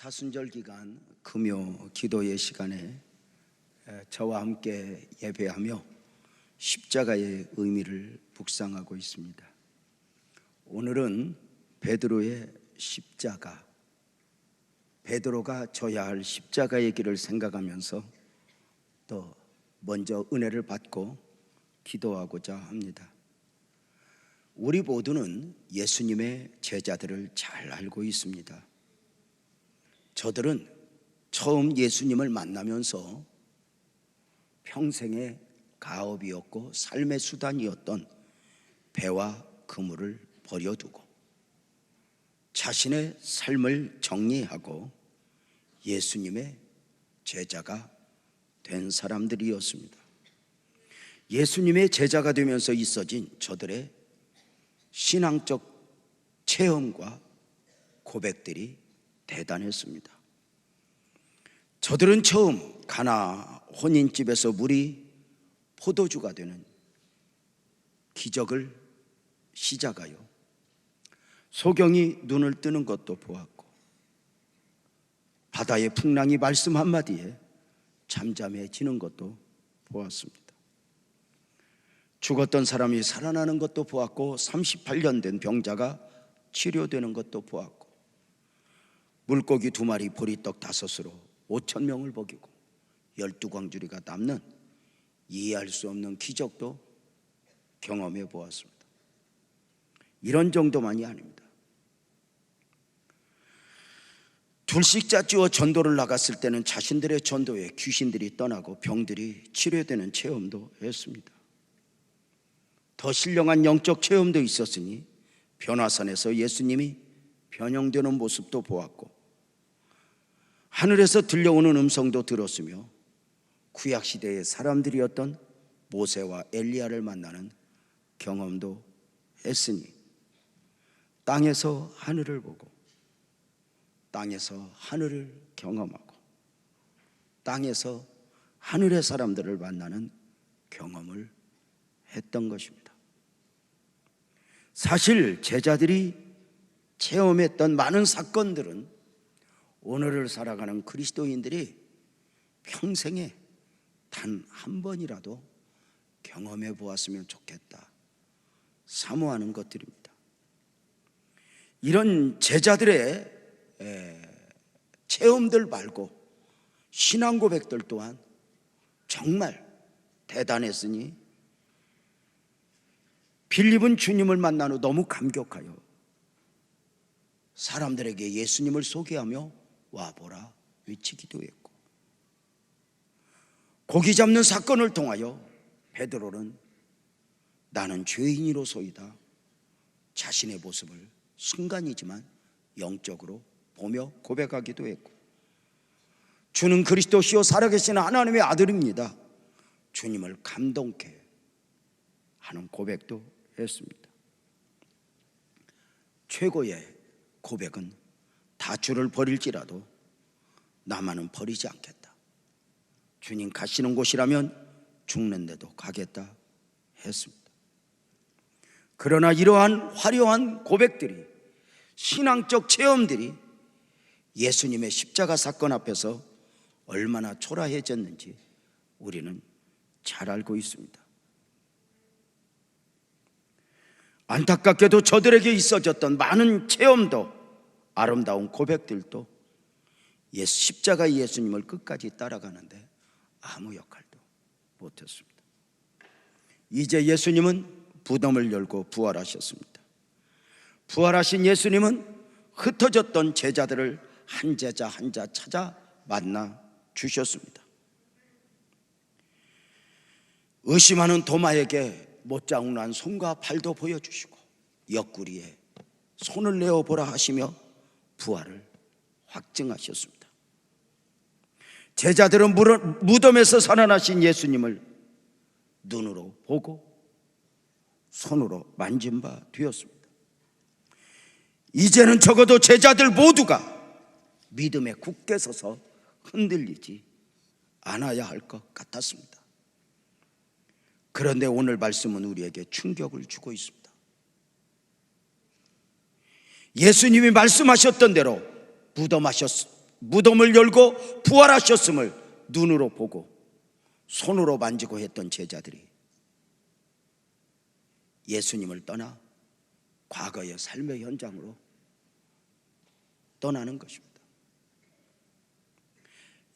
사순절 기간 금요 기도의 시간에 저와 함께 예배하며 십자가의 의미를 묵상하고 있습니다. 오늘은 베드로의 십자가, 베드로가 져야 할 십자가의 길을 생각하면서 또 먼저 은혜를 받고 기도하고자 합니다. 우리 모두는 예수님의 제자들을 잘 알고 있습니다. 저들은 처음 예수님을 만나면서 평생의 가업이었고 삶의 수단이었던 배와 그물을 버려두고 자신의 삶을 정리하고 예수님의 제자가 된 사람들이었습니다. 예수님의 제자가 되면서 있어진 저들의 신앙적 체험과 고백들이 대단했습니다. 저들은 처음 가나 혼인집에서 물이 포도주가 되는 기적을 시작하여 소경이 눈을 뜨는 것도 보았고 바다의 풍랑이 말씀 한마디에 잠잠해지는 것도 보았습니다. 죽었던 사람이 살아나는 것도 보았고 38년 된 병자가 치료되는 것도 보았고 물고기 2마리 보리떡 5으로 5천 명을 먹이고 12광주리가 남는 이해할 수 없는 기적도 경험해 보았습니다. 이런 정도만이 아닙니다. 둘씩 짜주어 전도를 나갔을 때는 자신들의 전도에 귀신들이 떠나고 병들이 치료되는 체험도 했습니다. 더 신령한 영적 체험도 있었으니 변화산에서 예수님이 변형되는 모습도 보았고 하늘에서 들려오는 음성도 들었으며 구약시대의 사람들이었던 모세와 엘리야를 만나는 경험도 했으니 땅에서 하늘을 보고 땅에서 하늘을 경험하고 땅에서 하늘의 사람들을 만나는 경험을 했던 것입니다. 사실 제자들이 체험했던 많은 사건들은 오늘을 살아가는 그리스도인들이 평생에 단 한 번이라도 경험해 보았으면 좋겠다 사모하는 것들입니다. 이런 제자들의 체험들 말고 신앙 고백들 또한 정말 대단했으니 빌립은 주님을 만난 후 너무 감격하여 사람들에게 예수님을 소개하며 와보라 외치기도 했고 고기 잡는 사건을 통하여 베드로는 나는 죄인이로소이다 자신의 모습을 순간이지만 영적으로 보며 고백하기도 했고 주는 그리스도시요 살아계신 하나님의 아들입니다 주님을 감동케 하는 고백도 했습니다. 최고의 고백은 다 주를 버릴지라도 나만은 버리지 않겠다. 주님 가시는 곳이라면 죽는데도 가겠다 했습니다. 그러나 이러한 화려한 고백들이 신앙적 체험들이 예수님의 십자가 사건 앞에서 얼마나 초라해졌는지 우리는 잘 알고 있습니다. 안타깝게도 저들에게 있어졌던 많은 체험도 아름다운 고백들도 십자가의 예수님을 끝까지 따라가는데 아무 역할도 못했습니다. 이제 예수님은 무덤을 열고 부활하셨습니다. 부활하신 예수님은 흩어졌던 제자들을 한 제자 한 자 찾아 만나 주셨습니다. 의심하는 도마에게 못자국난 손과 발도 보여주시고 옆구리에 손을 내어보라 하시며 부활을 확증하셨습니다. 제자들은 무덤에서 살아나신 예수님을 눈으로 보고 손으로 만진 바 되었습니다. 이제는 적어도 제자들 모두가 믿음에 굳게 서서 흔들리지 않아야 할 것 같았습니다. 그런데 오늘 말씀은 우리에게 충격을 주고 있습니다. 예수님이 말씀하셨던 대로 무덤을 열고 부활하셨음을 눈으로 보고 손으로 만지고 했던 제자들이 예수님을 떠나 과거의 삶의 현장으로 떠나는 것입니다.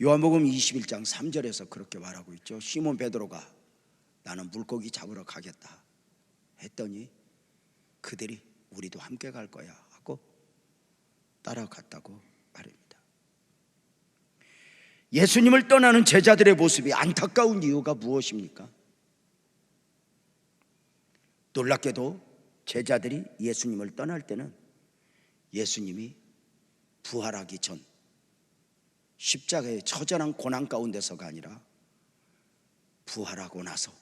요한복음 21장 3절에서 그렇게 말하고 있죠. 시몬 베드로가 나는 물고기 잡으러 가겠다 했더니 그들이 우리도 함께 갈 거야 하고 따라갔다고 말입니다. 예수님을 떠나는 제자들의 모습이 안타까운 이유가 무엇입니까? 놀랍게도 제자들이 예수님을 떠날 때는 예수님이 부활하기 전 십자가의 처절한 고난 가운데서가 아니라 부활하고 나서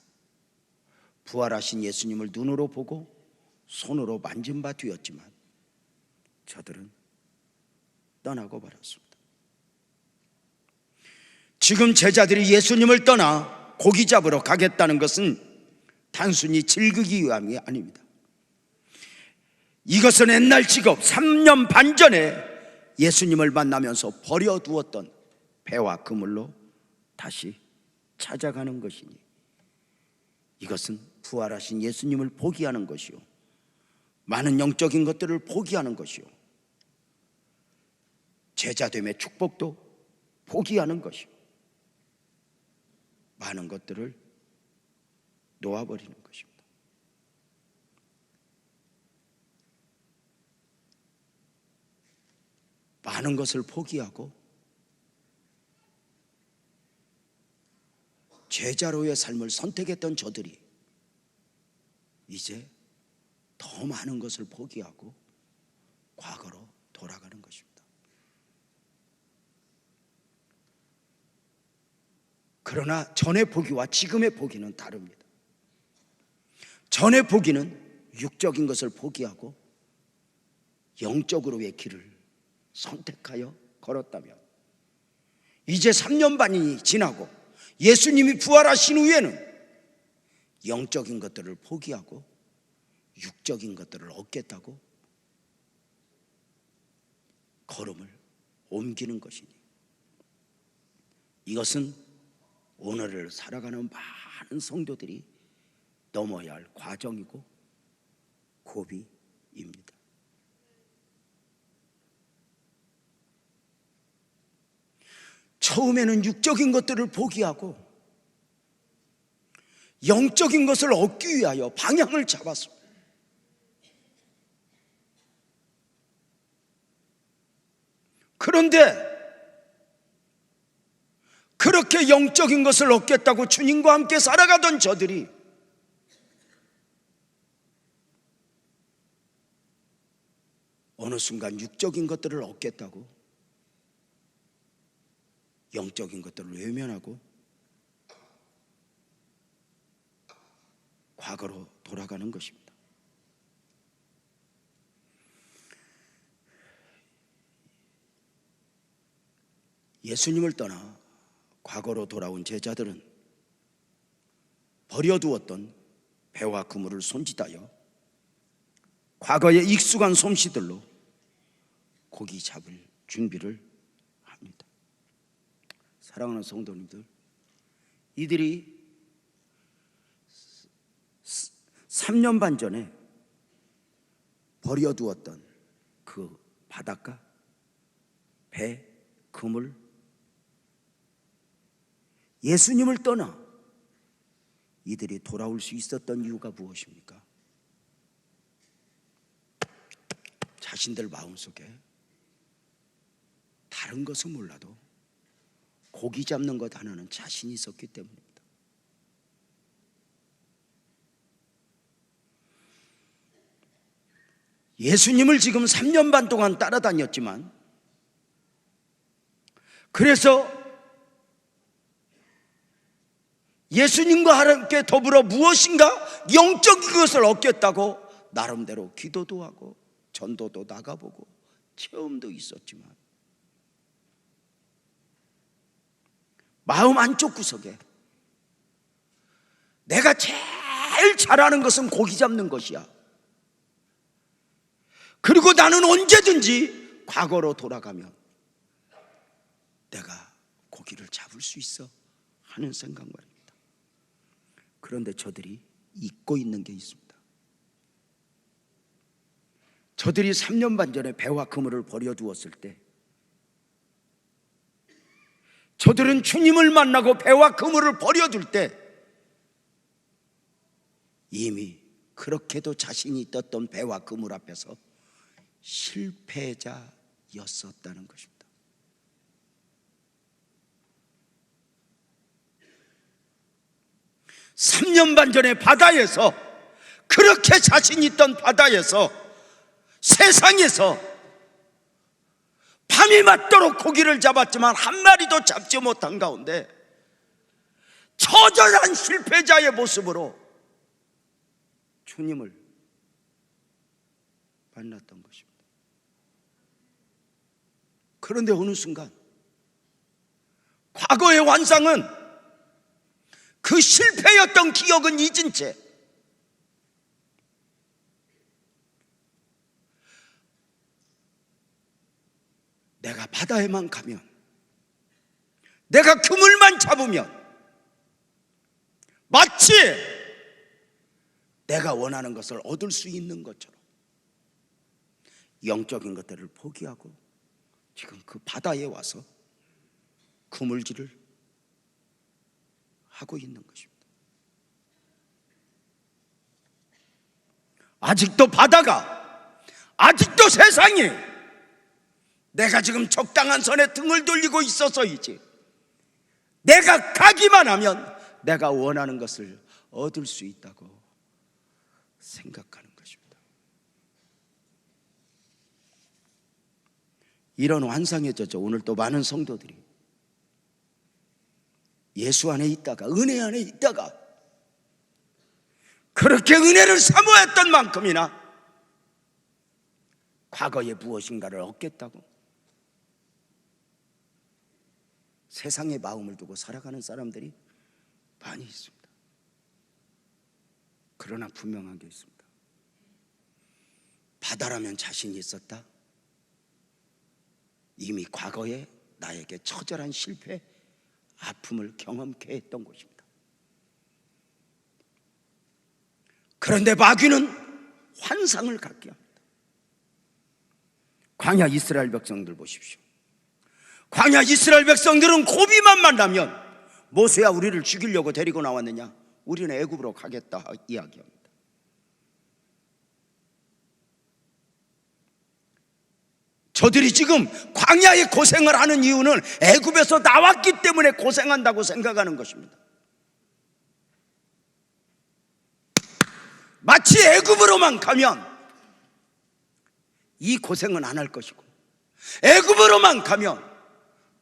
부활하신 예수님을 눈으로 보고 손으로 만진 바 뒤였지만 저들은 떠나고 말았습니다. 지금 제자들이 예수님을 떠나 고기 잡으러 가겠다는 것은 단순히 즐기기 위함이 아닙니다. 이것은 옛날 직업 3년 반 전에 예수님을 만나면서 버려두었던 배와 그물로 다시 찾아가는 것이니 이것은 부활하신 예수님을 포기하는 것이요, 많은 영적인 것들을 포기하는 것이요, 제자됨의 축복도 포기하는 것이요, 많은 것들을 놓아버리는 것입니다. 많은 것을 포기하고 제자로의 삶을 선택했던 저들이 이제 더 많은 것을 포기하고 과거로 돌아가는 것입니다. 그러나 전의 포기와 지금의 포기는 다릅니다. 전의 포기는 육적인 것을 포기하고 영적으로의 길을 선택하여 걸었다면 이제 3년 반이 지나고 예수님이 부활하신 후에는 영적인 것들을 포기하고 육적인 것들을 얻겠다고 걸음을 옮기는 것이니 이것은 오늘을 살아가는 많은 성도들이 넘어야 할 과정이고 고비입니다. 처음에는 육적인 것들을 포기하고 영적인 것을 얻기 위하여 방향을 잡았습니다. 그런데 그렇게 영적인 것을 얻겠다고 주님과 함께 살아가던 저들이 어느 순간 육적인 것들을 얻겠다고 영적인 것들을 외면하고 과거로 돌아가는 것입니다. 예수님을 떠나 과거로 돌아온 제자들은 버려두었던 배와 그물을 손짓하여 과거의 익숙한 솜씨들로 고기 잡을 준비를 합니다. 사랑하는 성도님들, 이들이 3년 반 전에 버려두었던 그 바닷가, 배, 그물, 예수님을 떠나 이들이 돌아올 수 있었던 이유가 무엇입니까? 자신들 마음속에 다른 것은 몰라도 고기 잡는 것 하나는 자신이 있었기 때문입니다. 예수님을 지금 3년 반 동안 따라다녔지만, 그래서 예수님과 함께 더불어 무엇인가 영적인 것을 얻겠다고 나름대로 기도도 하고 전도도 나가보고 체험도 있었지만 마음 안쪽 구석에 내가 제일 잘하는 것은 고기 잡는 것이야, 그리고 나는 언제든지 과거로 돌아가면 내가 고기를 잡을 수 있어 하는 생각 말입니다. 그런데 저들이 잊고 있는 게 있습니다. 저들이 3년 반 전에 배와 그물을 버려두었을 때 저들은 주님을 만나고 배와 그물을 버려둘 때 이미 그렇게도 자신이 있었던 배와 그물 앞에서 실패자였었다는 것입니다. 3년 반 전에 바다에서, 그렇게 자신 있던 바다에서, 세상에서 밤이 맞도록 고기를 잡았지만 한 마리도 잡지 못한 가운데 처절한 실패자의 모습으로 주님을 만났던 것입니다. 그런데 어느 순간 과거의 환상은, 그 실패였던 기억은 잊은 채 내가 바다에만 가면, 내가 그물만 잡으면 마치 내가 원하는 것을 얻을 수 있는 것처럼 영적인 것들을 포기하고 지금 그 바다에 와서 그물질을 하고 있는 것입니다. 아직도 바다가, 아직도 세상이 내가 지금 적당한 선에 등을 돌리고 있어서이지, 내가 가기만 하면 내가 원하는 것을 얻을 수 있다고 생각하는 것입니다. 이런 환상에 젖어 오늘 또 많은 성도들이 예수 안에 있다가, 은혜 안에 있다가 그렇게 은혜를 사모했던 만큼이나 과거에 무엇인가를 얻겠다고 세상의 마음을 두고 살아가는 사람들이 많이 있습니다. 그러나 분명한 게 있습니다. 바다라면 자신이 있었다. 이미 과거에 나에게 처절한 실패, 아픔을 경험케 했던 것입니다. 그런데 마귀는 환상을 갖게 합니다. 광야 이스라엘 백성들 보십시오. 광야 이스라엘 백성들은 고비만 만나면 모세야 우리를 죽이려고 데리고 나왔느냐, 우리는 애굽으로 가겠다 이야기합니다. 저들이 지금 광야에 고생을 하는 이유는 애굽에서 나왔기 때문에 고생한다고 생각하는 것입니다. 마치 애굽으로만 가면 이 고생은 안 할 것이고, 애굽으로만 가면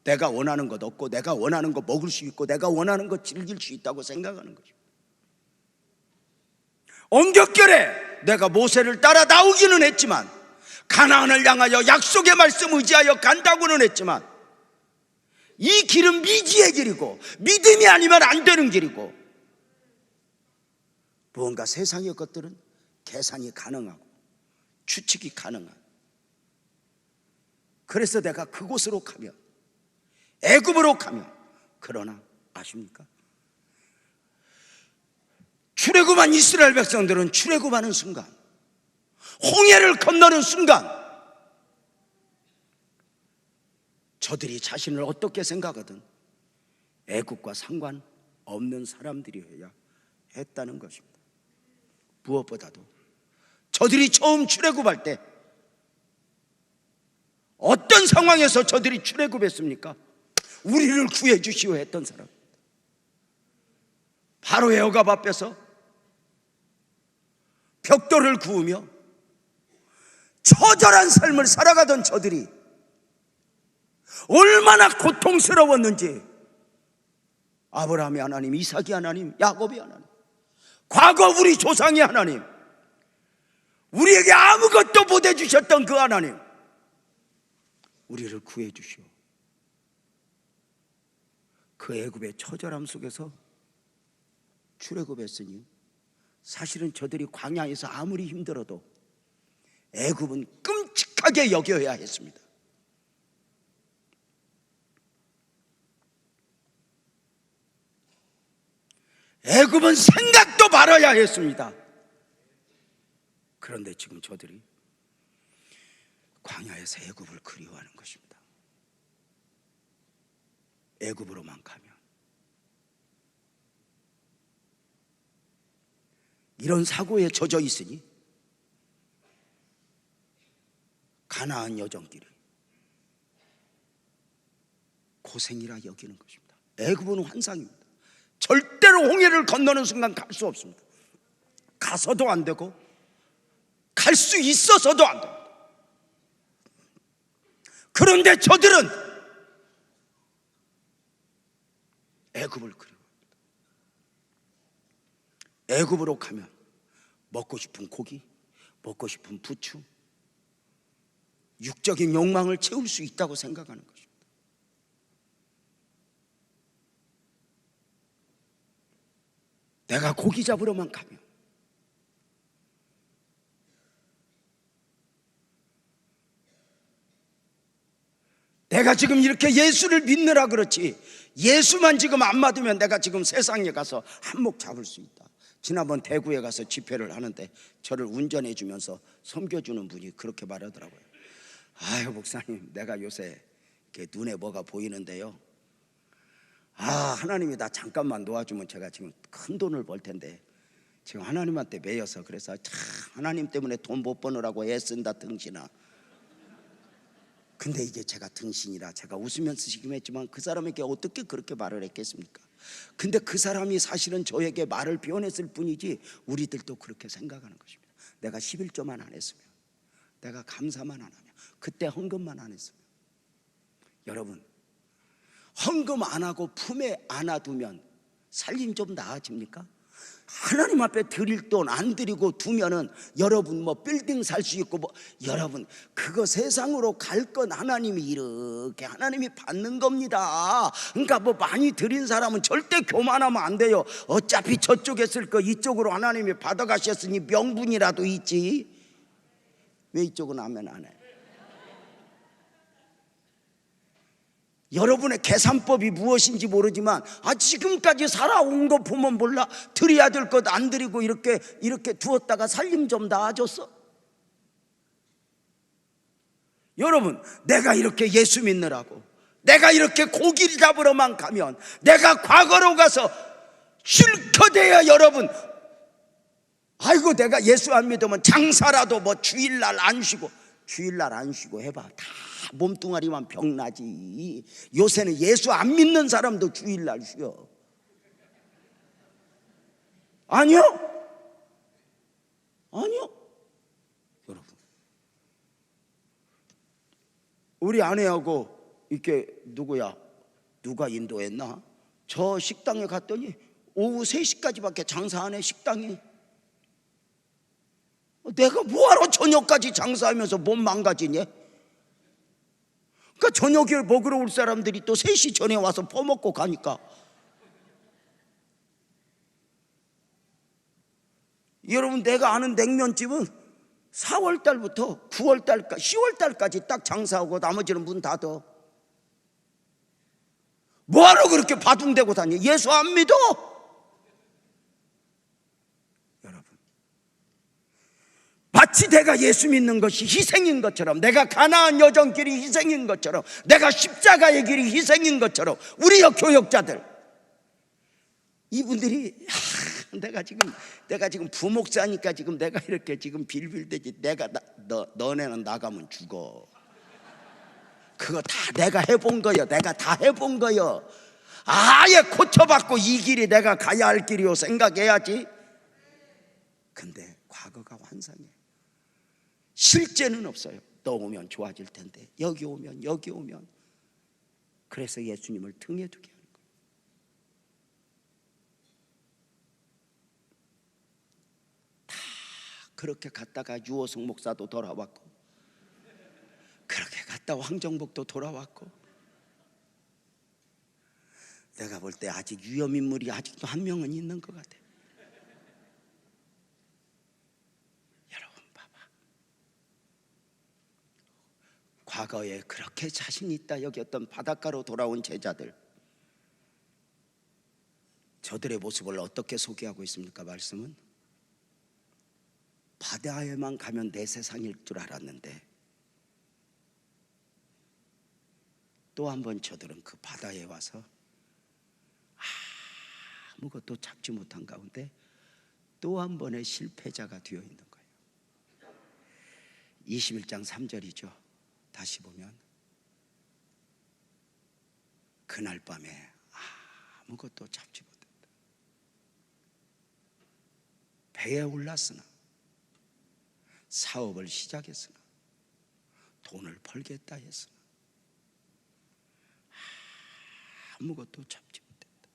내가 원하는 것 얻고, 내가 원하는 거 먹을 수 있고, 내가 원하는 거 즐길 수 있다고 생각하는 것입니다. 엉겹결에 내가 모세를 따라 나오기는 했지만, 가나안을 향하여 약속의 말씀 의지하여 간다고는 했지만, 이 길은 미지의 길이고 믿음이 아니면 안 되는 길이고, 무언가 세상의 것들은 계산이 가능하고 추측이 가능한, 그래서 내가 그곳으로 가면, 애굽으로 가면, 그러나 아십니까? 출애굽한 이스라엘 백성들은 출애굽하는 순간, 홍해를 건너는 순간 저들이 자신을 어떻게 생각하든 애굽과 상관없는 사람들이어야 했다는 것입니다. 무엇보다도 저들이 처음 출애굽할 때 어떤 상황에서 저들이 출애굽했습니까? 우리를 구해 주시오 했던 사람, 바로의 억압 앞에서 벽돌을 구우며 처절한 삶을 살아가던 저들이 얼마나 고통스러웠는지, 아브라함의 하나님, 이삭의 하나님, 야곱의 하나님, 과거 우리 조상의 하나님, 우리에게 아무것도 못 해주셨던 그 하나님, 우리를 구해 주시오. 그 애굽의 처절함 속에서 출애굽했으니 사실은 저들이 광야에서 아무리 힘들어도 애굽은 끔찍하게 여겨야 했습니다. 애굽은 생각도 말아야 했습니다. 그런데 지금 저들이 광야에서 애굽을 그리워하는 것입니다. 애굽으로만 가면. 이런 사고에 젖어 있으니 가나안 여정길이 고생이라 여기는 것입니다. 애굽은 환상입니다. 절대로 홍해를 건너는 순간 갈 수 없습니다. 가서도 안 되고 갈 수 있어서도 안 됩니다. 그런데 저들은 애굽을 그리워합니다. 애굽으로 가면 먹고 싶은 고기, 먹고 싶은 부추, 육적인 욕망을 채울 수 있다고 생각하는 것입니다. 내가 고기 잡으러만 가면, 내가 지금 이렇게 예수를 믿느라 그렇지, 예수만 지금 안 받으면 내가 지금 세상에 가서 한몫 잡을 수 있다. 지난번 대구에 가서 집회를 하는데 저를 운전해 주면서 섬겨주는 분이 그렇게 말하더라고요. 아유 목사님, 내가 요새 이렇게 눈에 뭐가 보이는데요, 하나님이 나 잠깐만 도와주면 제가 지금 큰 돈을 벌 텐데 지금 하나님한테 매여서, 그래서 참 하나님 때문에 돈 못 버느라고 애쓴다 등신아. 근데 이게 제가 등신이라 제가 웃으면서 지금 했지만 그 사람에게 어떻게 그렇게 말을 했겠습니까? 근데 그 사람이 사실은 저에게 말을 표현했을 뿐이지 우리들도 그렇게 생각하는 것입니다. 내가 11조만 안 했으면, 내가 감사만 안 하면, 그때 헌금만 안 했으면. 여러분, 헌금 안 하고 품에 안아두면 살림 좀 나아집니까? 하나님 앞에 드릴 돈 안 드리고 두면은 여러분 뭐 빌딩 살 수 있고 여러분 그거 세상으로 갈 건 하나님이 이렇게 하나님이 받는 겁니다. 그러니까 뭐 많이 드린 사람은 절대 교만하면 안 돼요. 어차피 저쪽에 쓸 거 이쪽으로 하나님이 받아가셨으니 명분이라도 있지. 왜 이쪽은 하면 안 해? 여러분의 계산법이 무엇인지 모르지만 지금까지 살아온 거 보면 몰라. 드려야 될 것 안 드리고 이렇게 두었다가 살림 좀 나아졌어. 여러분, 내가 이렇게 예수 믿느라고, 내가 이렇게 고기를 잡으러만 가면, 내가 과거로 가서 실컷해야 여러분, 아이고 내가 예수 안 믿으면 장사라도 뭐 주일날 안 쉬고, 주일날 안 쉬고 해봐 다 몸뚱아리만 병나지. 요새는 예수 안 믿는 사람도 주일날 쉬어. 아니요? 아니요. 여러분, 우리 아내하고 이렇게 누가 인도했나? 저 식당에 갔더니 오후 3시까지밖에 장사 안 해. 식당이. 내가 뭐하러 저녁까지 장사하면서 몸 망가지냐? 그러니까 저녁을 먹으러 올 사람들이 또 3시 전에 와서 퍼먹고 가니까. 여러분, 내가 아는 냉면집은 4월달부터 9월달까지 10월달까지 딱 장사하고 나머지는 문 닫아. 뭐하러 그렇게 바둥대고 다니? 예수 안 믿어? 마치 내가 예수 믿는 것이 희생인 것처럼, 내가 가나안 여정길이 희생인 것처럼, 내가 십자가의 길이 희생인 것처럼, 우리 교역자들 이분들이 내가 지금 부목사니까 지금 내가 이렇게 지금 빌빌대지. 너네는 나가면 죽어. 그거 다 내가 해본 거요. 내가 다 해본 거요. 아예 고쳐받고 이 길이 내가 가야 할 길이요 생각해야지. 근데 과거가 환상이에요. 실제는 없어요. 너 오면 좋아질 텐데, 여기 오면. 그래서 예수님을 등에 두게 하는 거예요. 다 그렇게 갔다가 유호승 목사도 돌아왔고, 그렇게 갔다 황정복도 돌아왔고, 내가 볼 때 아직 위험인물이 아직도 한 명은 있는 것 같아요. 과거에 그렇게 자신 있다 여겼던 바닷가로 돌아온 제자들, 저들의 모습을 어떻게 소개하고 있습니까? 말씀은 바다에만 가면 내 세상일 줄 알았는데 또 한 번 저들은 그 바다에 와서 아무것도 잡지 못한 가운데 또 한 번의 실패자가 되어 있는 거예요. 21장 3절이죠. 다시 보면 그날 밤에 아무것도 잡지 못했다. 배에 올랐으나 사업을 시작했으나 돈을 벌겠다 했으나 아무것도 잡지 못했다.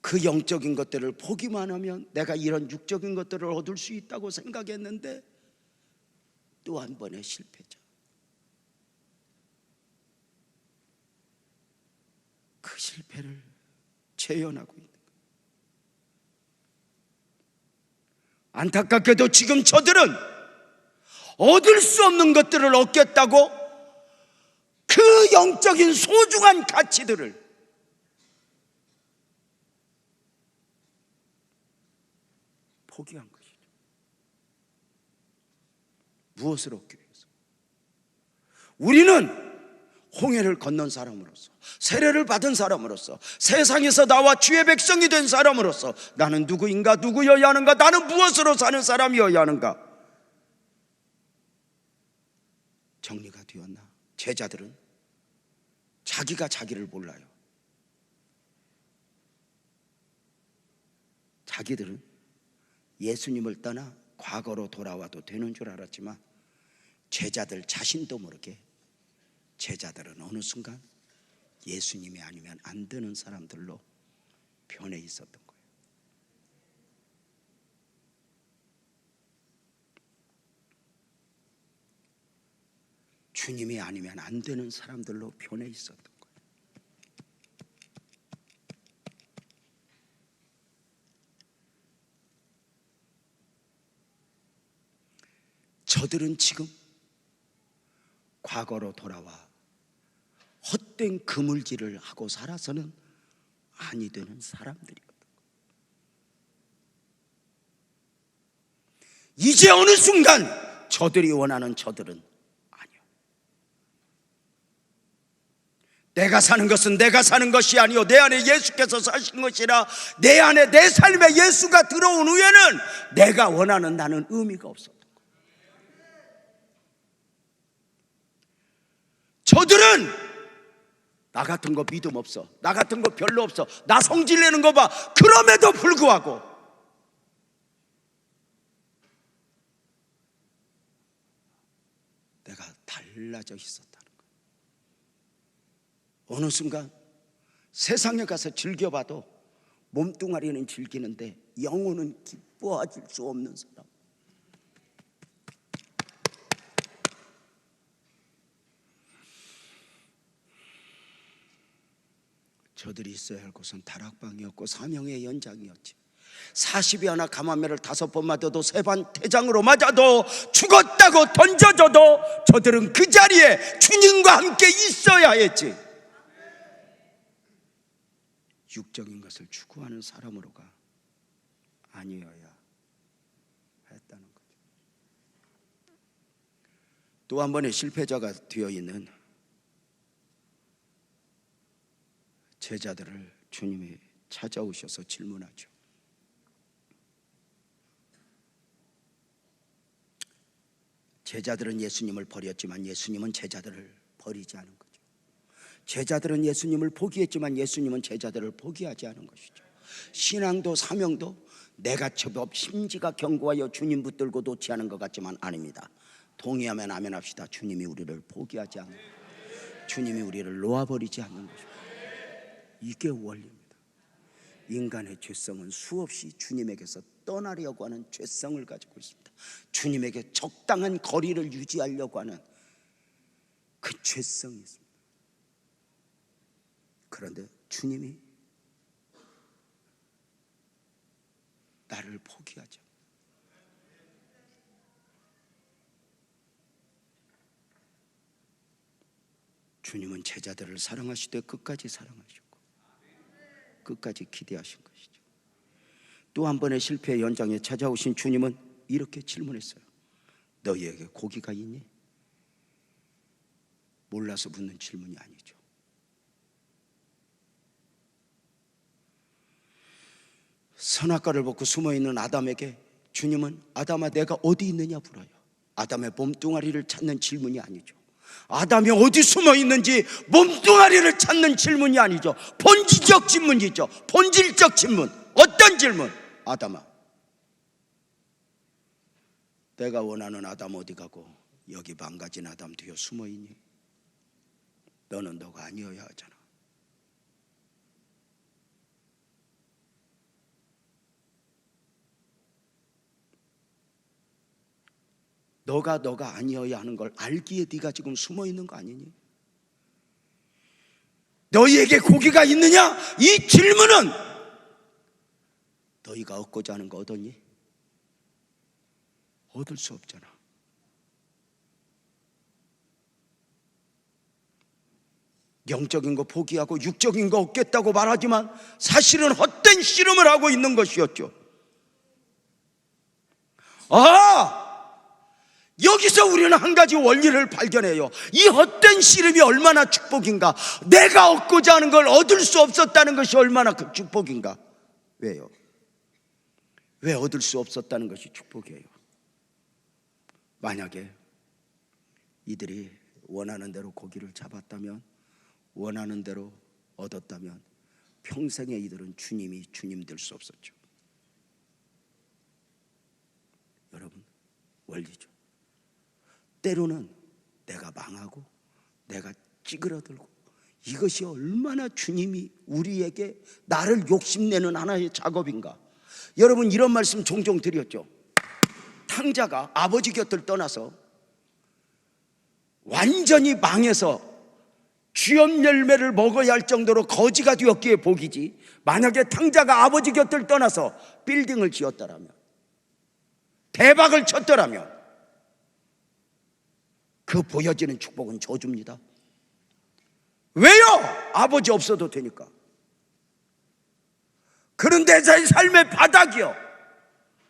그 영적인 것들을 보기만 하면 내가 이런 육적인 것들을 얻을 수 있다고 생각했는데 또 한 번의 실패자. 그 실패를 재현하고 있는 거예요. 안타깝게도 지금 저들은 얻을 수 없는 것들을 얻겠다고 그 영적인 소중한 가치들을 포기한 것이죠. 무엇을 얻기 위해서? 우리는 홍해를 건넌 사람으로서, 세례를 받은 사람으로서, 세상에서 나와 주의 백성이 된 사람으로서 나는 누구인가, 누구여야 하는가, 나는 무엇으로 사는 사람이어야 하는가 정리가 되었나? 제자들은 자기가 자기를 몰라요. 자기들은 예수님을 떠나 과거로 돌아와도 되는 줄 알았지만 제자들 자신도 모르게 제자들은 어느 순간 예수님이 아니면 안 되는 사람들로 변해 있었던 거예요. 주님이 아니면 안 되는 사람들로 변해 있었던 거예요. 저들은 지금 과거로 돌아와 헛된 그물질을 하고 살아서는 아니 되는 사람들이었던 거예요. 이제 어느 순간 저들이 원하는 저들은 아니요. 내가 사는 것은 내가 사는 것이 아니요 내 안에 예수께서 사신 것이라. 내 안에 내 삶에 예수가 들어온 후에는 내가 원하는 나는 의미가 없었던 거예요. 저들은 나 같은 거 믿음 없어, 나 같은 거 별로 없어, 나 성질 내는 거 봐. 그럼에도 불구하고 내가 달라져 있었다는 거예요. 어느 순간 세상에 가서 즐겨봐도 몸뚱아리는 즐기는데 영혼은 기뻐하실 수 없는 사람. 저들이 있어야 할 곳은 다락방이었고 사명의 연장이었지. 40이 하나 감화매를 5번 맞아도 3번 태장으로 맞아도 죽었다고 던져져도 저들은 그 자리에 주님과 함께 있어야 했지. 육적인 것을 추구하는 사람으로가 아니어야 했다는 거죠. 또 한 번의 실패자가 되어 있는 제자들을 주님이 찾아오셔서 질문하죠. 제자들은 예수님을 버렸지만 예수님은 제자들을 버리지 않은 거죠. 제자들은 예수님을 포기했지만 예수님은 제자들을 포기하지 않은 것이죠. 신앙도 사명도 내가 제법 심지가 견고하여 주님 붙들고 놓지 않은 것 같지만 아닙니다. 동의하면 아멘합시다. 주님이 우리를 포기하지 않는, 주님이 우리를 놓아버리지 않는 것입니다. 이게 원리입니다. 인간의 죄성은 수없이 주님에게서 떠나려고 하는 죄성을 가지고 있습니다. 주님에게 적당한 거리를 유지하려고 하는 그 죄성이 있습니다. 그런데 주님이 나를 포기하죠. 주님은 제자들을 사랑하시되 끝까지 사랑하셨고 끝까지 기대하신 것이죠. 또 한 번의 실패의 연장에 찾아오신 주님은 이렇게 질문했어요. 너희에게 고기가 있니? 몰라서 묻는 질문이 아니죠. 선악과를 벗고 숨어있는 아담에게 주님은 아담아 내가 어디 있느냐 물어요. 아담의 몸뚱아리를 찾는 질문이 아니죠. 아담이 어디 숨어 있는지 몸뚱아리를 찾는 질문이 아니죠. 본질적 질문이죠. 본질적 질문. 어떤 질문? 아담아, 내가 원하는 아담 어디 가고 여기 망가진 아담 뒤에 숨어 있니? 너는 너가 아니어야 하잖아. 너가 아니어야 하는 걸 알기에 네가 지금 숨어 있는 거 아니니? 너희에게 고기가 있느냐? 이 질문은 너희가 얻고자 하는 거 얻었니? 얻을 수 없잖아. 영적인 거 포기하고 육적인 거 얻겠다고 말하지만 사실은 헛된 씨름을 하고 있는 것이었죠. 여기서 우리는 한 가지 원리를 발견해요. 이 헛된 씨름이 얼마나 축복인가. 내가 얻고자 하는 걸 얻을 수 없었다는 것이 얼마나 그 축복인가. 왜요? 왜 얻을 수 없었다는 것이 축복이에요? 만약에 이들이 원하는 대로 고기를 잡았다면, 원하는 대로 얻었다면 평생에 이들은 주님이 주님 될 수 없었죠. 여러분, 원리죠. 때로는 내가 망하고 내가 찌그러들고 이것이 얼마나 주님이 우리에게 나를 욕심내는 하나의 작업인가. 여러분, 이런 말씀 종종 드렸죠. 탕자가 아버지 곁을 떠나서 완전히 망해서 쥐염 열매를 먹어야 할 정도로 거지가 되었기에 복이지, 만약에 탕자가 아버지 곁을 떠나서 빌딩을 지었더라면, 대박을 쳤더라면 그 보여지는 축복은 저주입니다. 왜요? 아버지 없어도 되니까. 그런데 제 삶의 바닥이요,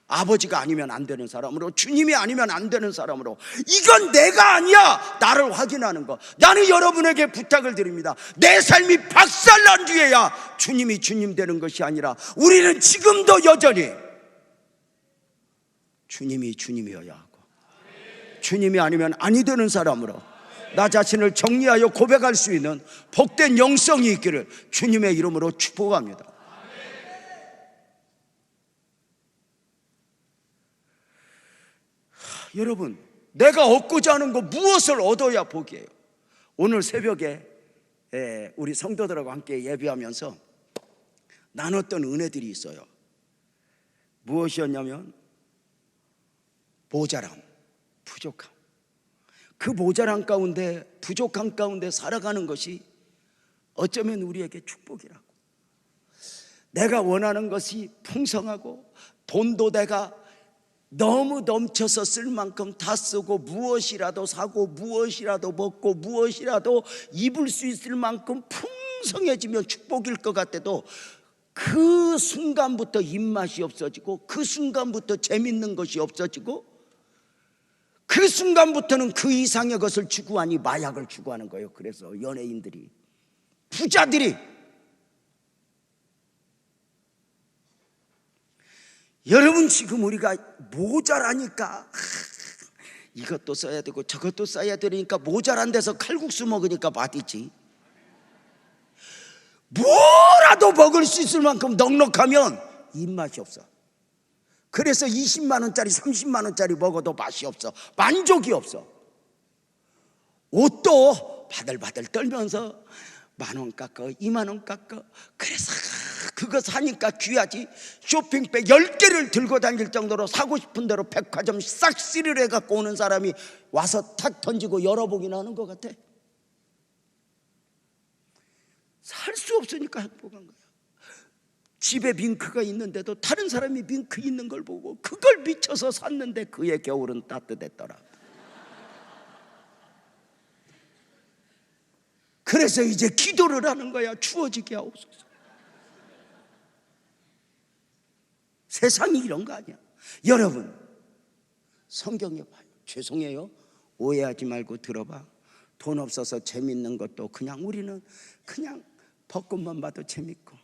아버지가 아니면 안 되는 사람으로, 주님이 아니면 안 되는 사람으로, 이건 내가 아니야 나를 확인하는 거. 나는 여러분에게 부탁을 드립니다. 내 삶이 박살난 뒤에야 주님이 주님 되는 것이 아니라 우리는 지금도 여전히 주님이 주님이어야 하고, 주님이 아니면 아니 되는 사람으로 나 자신을 정리하여 고백할 수 있는 복된 영성이 있기를 주님의 이름으로 축복합니다. 여러분, 내가 얻고자 하는 거 무엇을 얻어야 복이에요? 오늘 새벽에 우리 성도들하고 함께 예배하면서 나눴던 은혜들이 있어요. 무엇이었냐면 모자람, 부족함. 그 모자람 가운데, 부족함 가운데 살아가는 것이 어쩌면 우리에게 축복이라고. 내가 원하는 것이 풍성하고 돈도 내가 너무 넘쳐서 쓸 만큼 다 쓰고, 무엇이라도 사고 무엇이라도 먹고 무엇이라도 입을 수 있을 만큼 풍성해지면 축복일 것 같아도 그 순간부터 입맛이 없어지고, 그 순간부터 재밌는 것이 없어지고, 그 순간부터는 그 이상의 것을 추구하니 마약을 추구하는 거예요. 그래서 연예인들이, 부자들이, 여러분 지금 우리가 모자라니까 이것도 써야 되고 저것도 써야 되니까 모자란 데서 칼국수 먹으니까 맛있지. 뭐라도 먹을 수 있을 만큼 넉넉하면 입맛이 없어. 그래서 20만 원짜리 30만 원짜리 먹어도 맛이 없어. 만족이 없어. 옷도 바들바들 떨면서 10,000원 깎아 2만 원 깎아. 그래서 그거 사니까 귀하지. 쇼핑백 10개를 들고 다닐 정도로 사고 싶은 대로 백화점 싹쓸이를 해갖고 오는 사람이 와서 탁 던지고 열어보긴 하는 것 같아. 살 수 없으니까 행복한 거야. 집에 밍크가 있는데도 다른 사람이 밍크 있는 걸 보고 그걸 미쳐서 샀는데 그의 겨울은 따뜻했더라. 그래서 이제 기도를 하는 거야. 추워지게 하옵소서. 세상이 이런 거 아니야. 여러분, 성경에 봐요. 죄송해요, 오해하지 말고 들어봐. 돈 없어서 재밌는 것도 그냥 우리는 그냥 벚꽃만 봐도 재밌고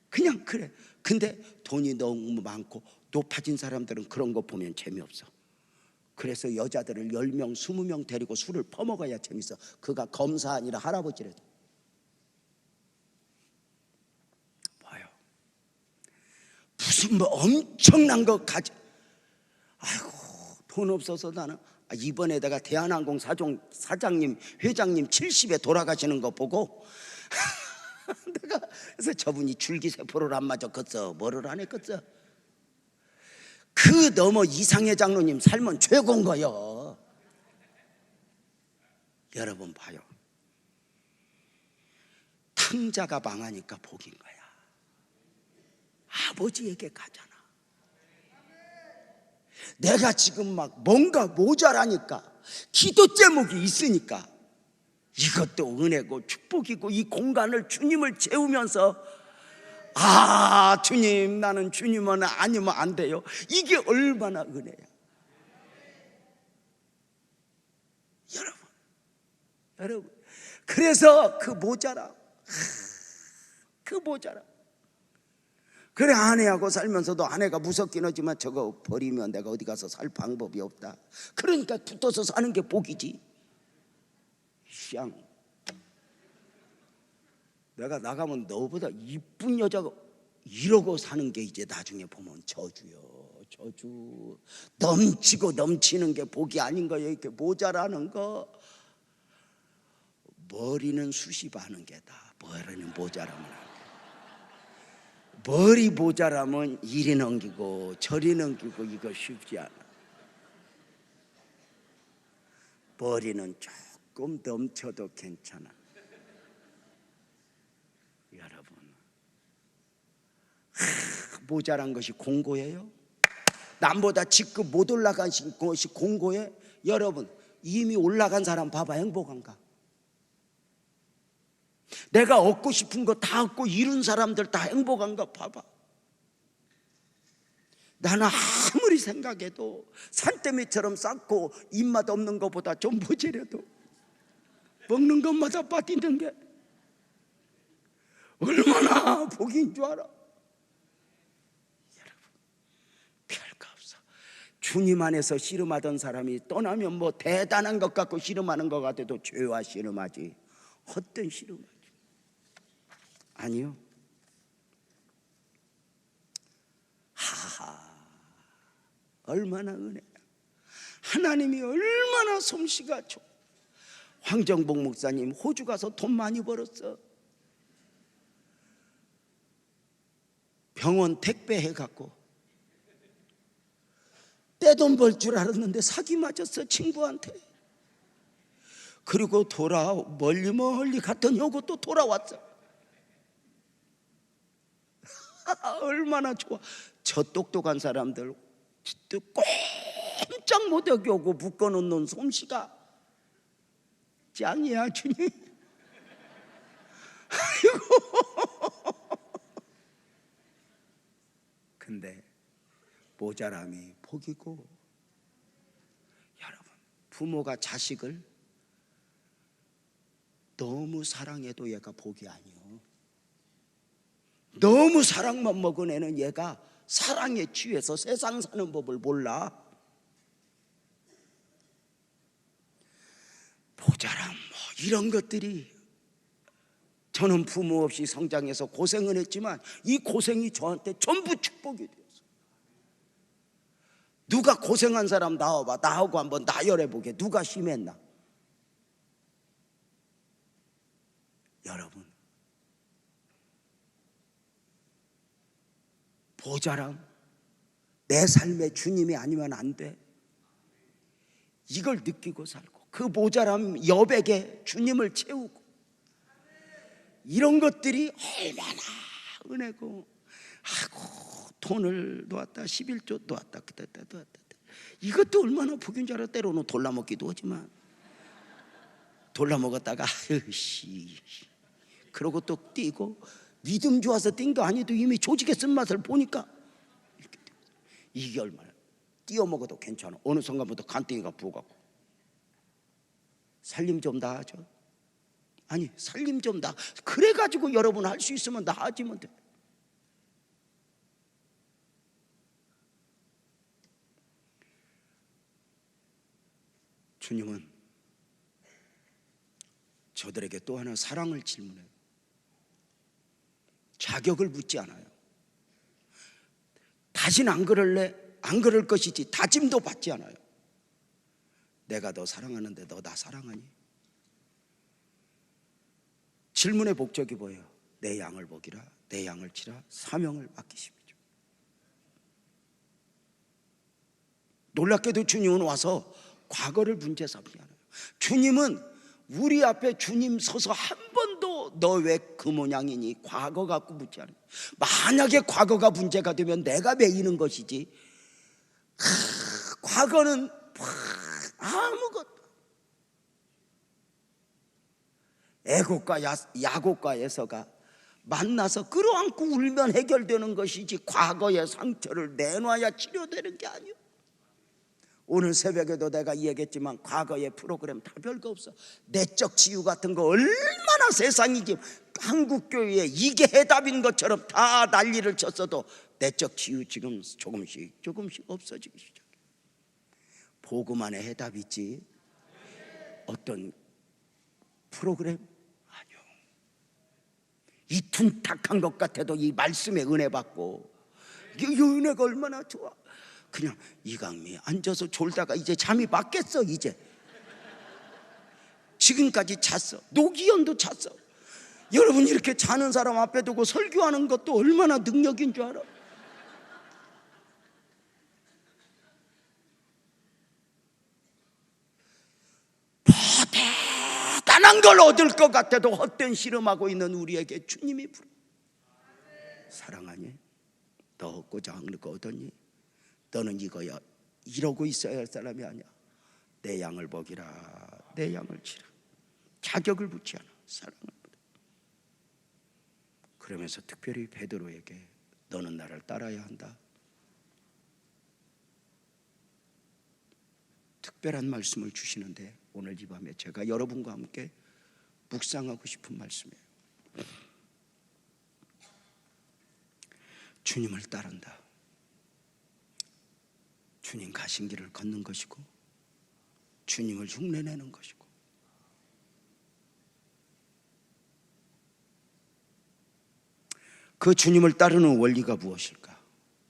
그냥 그래. 근데 돈이 너무 많고 높아진 사람들은 그런 거 보면 재미없어. 그래서 여자들을 10명 20명 데리고 술을 퍼먹어야 재밌어. 그가 검사 아니라 할아버지래도. 봐요. 무슨 뭐 엄청난 거 가지. 아이고, 돈 없어서 나는 이번에다가 대한항공 사장님 회장님 70에 돌아가시는 거 보고 내가 그래서 저분이 줄기세포를 안 맞았겠어, 뭐를 안 했겠어. 그 너머 이상해 장로님 삶은 최고인 거요. 여러분 봐요. 탕자가 망하니까 복인 거야. 아버지에게 가잖아. 내가 지금 막 뭔가 모자라니까, 기도 제목이 있으니까 이것도 은혜고 축복이고, 이 공간을 주님을 채우면서 아, 주님, 나는 주님은 아니면 안 돼요. 이게 얼마나 은혜야. 여러분, 그래서 그 모자라. 그래, 아내하고 살면서도 아내가 무섭긴 하지만 저거 버리면 내가 어디 가서 살 방법이 없다. 그러니까 붙어서 사는 게 복이지. 내가 나가면 너보다 이쁜 여자가 이러고 사는 게 이제 나중에 보면 저주요. 저주. 넘치고 넘치는 게 복이 아닌 거예요. 이렇게 모자라는 거. 머리는 수십하는 게다. 머리는 모자라면, 머리 모자라면 이리 넘기고 저리 넘기고 이거 쉽지 않아. 머리는 조금 넘쳐도 괜찮아. 여러분, 모자란 것이 공고해요? 남보다 직급 못 올라간 것이 공고해? 여러분, 이미 올라간 사람 봐봐, 행복한가? 내가 얻고 싶은 거 다 얻고 이룬 사람들 다 행복한가 봐봐. 나는 아무리 생각해도 산더미처럼 쌓고 입맛 없는 것보다 좀 모자라도 먹는 것마다 빠지는 게 얼마나 복인 줄 알아. 여러분, 별거 없어. 주님 안에서 씨름하던 사람이 떠나면 뭐 대단한 것 같고 씨름하는 것 같아도 죄와 씨름하지, 헛된 씨름하지. 아니요. 하하, 얼마나 은혜야. 하나님이 얼마나 솜씨가 좋아. 황정복 목사님 호주 가서 돈 많이 벌었어. 병원 택배 해갖고 떼돈 벌 줄 알았는데 사기 맞았어, 친구한테. 그리고 멀리 갔더니 오고 또 돌아왔어. 얼마나 좋아. 저 똑똑한 사람들 꼼짝 못하게 오고 묶어놓는 솜씨가 짱이야, 주님. 아이고. 근데 모자람이 복이고. 여러분, 부모가 자식을 너무 사랑해도 얘가 복이 아니요. 너무 사랑만 먹은 애는 얘가 사랑에 취해서 세상 사는 법을 몰라. 모자람 뭐 이런 것들이, 저는 부모 없이 성장해서 고생은 했지만 이 고생이 저한테 전부 축복이 되었어. 누가 고생한 사람 나와봐. 나하고 한번 나열해보게. 누가 심했나? 여러분, 모자람, 내 삶에 주님이 아니면 안 돼. 이걸 느끼고 살고, 그 모자람 여백에 주님을 채우고, 이런 것들이 얼마나 은혜고. 아이고, 돈을 놓았다, 11조 놓았다, 그때 놓았다. 이것도 얼마나 복인 줄 알아. 때로는 돌라먹기도 하지만 돌라먹었다가 아유 씨 그러고 또 뛰고 믿음 좋아서 뛴 거 아니도 이미 조직의 쓴맛을 보니까 이렇게 돼. 이게 얼마나 띄어 먹어도 괜찮아. 어느 순간부터 간땡이가 부어갖고 살림 좀 나아져. 아니 살림 좀 나. 그래가지고 여러분 할 수 있으면 나아지면 돼. 주님은 저들에게 또 하나 사랑을 질문해요. 자격을 묻지 않아요. 다신 안 그럴래? 안 그럴 것이지 다짐도 받지 않아요. 내가 너 사랑하는데 너 나 사랑하니? 질문의 목적이 뭐예요? 내 양을 먹이라, 내 양을 치라, 사명을 맡기심이죠. 놀랍게도 주님은 와서 과거를 문제 삼지 않아요. 주님은 우리 앞에 주님 서서 한 번도 너 왜 그 모양이니? 과거 갖고 묻지 않아요. 만약에 과거가 문제가 되면 내가 매이는 것이지, 과거는 아무것도. 애국과 야곱과 에서가 만나서 끌어안고 울면 해결되는 것이지 과거의 상처를 내놔야 치료되는 게 아니에요. 오늘 새벽에도 내가 얘기했지만 과거의 프로그램 다 별거 없어. 내적 치유 같은 거 얼마나 세상이지. 한국교회에 이게 해답인 것처럼 다 난리를 쳤어도 내적 치유 지금 조금씩 없어지기 시작해. 복음 안에 해답이 있지 어떤 프로그램? 아니요. 이 둔탁한 것 같아도 이 말씀의 은혜 받고, 이 은혜가 얼마나 좋아. 그냥 이강미 앉아서 졸다가 이제 잠이 맞겠어. 이제 지금까지 잤어. 노기현도 잤어. 여러분 이렇게 자는 사람 앞에 두고 설교하는 것도 얼마나 능력인 줄 알아? 대단한 걸 얻을 것 같아도 헛된 실험하고 있는 우리에게 주님이 부르. 사랑하니? 너 얻고자 하는 거 얻었니? 너는 이거야. 이러고 있어야 할 사람이 아니야. 내 양을 먹이라, 내 양을 치라. 자격을 묻지 않아. 사랑을 묻어. 그러면서 특별히 베드로에게 너는 나를 따라야 한다. 특별한 말씀을 주시는데 오늘 이 밤에 제가 여러분과 함께 묵상하고 싶은 말씀이에요. 주님을 따른다. 주님 가신 길을 걷는 것이고 주님을 흉내내는 것이고, 그 주님을 따르는 원리가 무엇일까?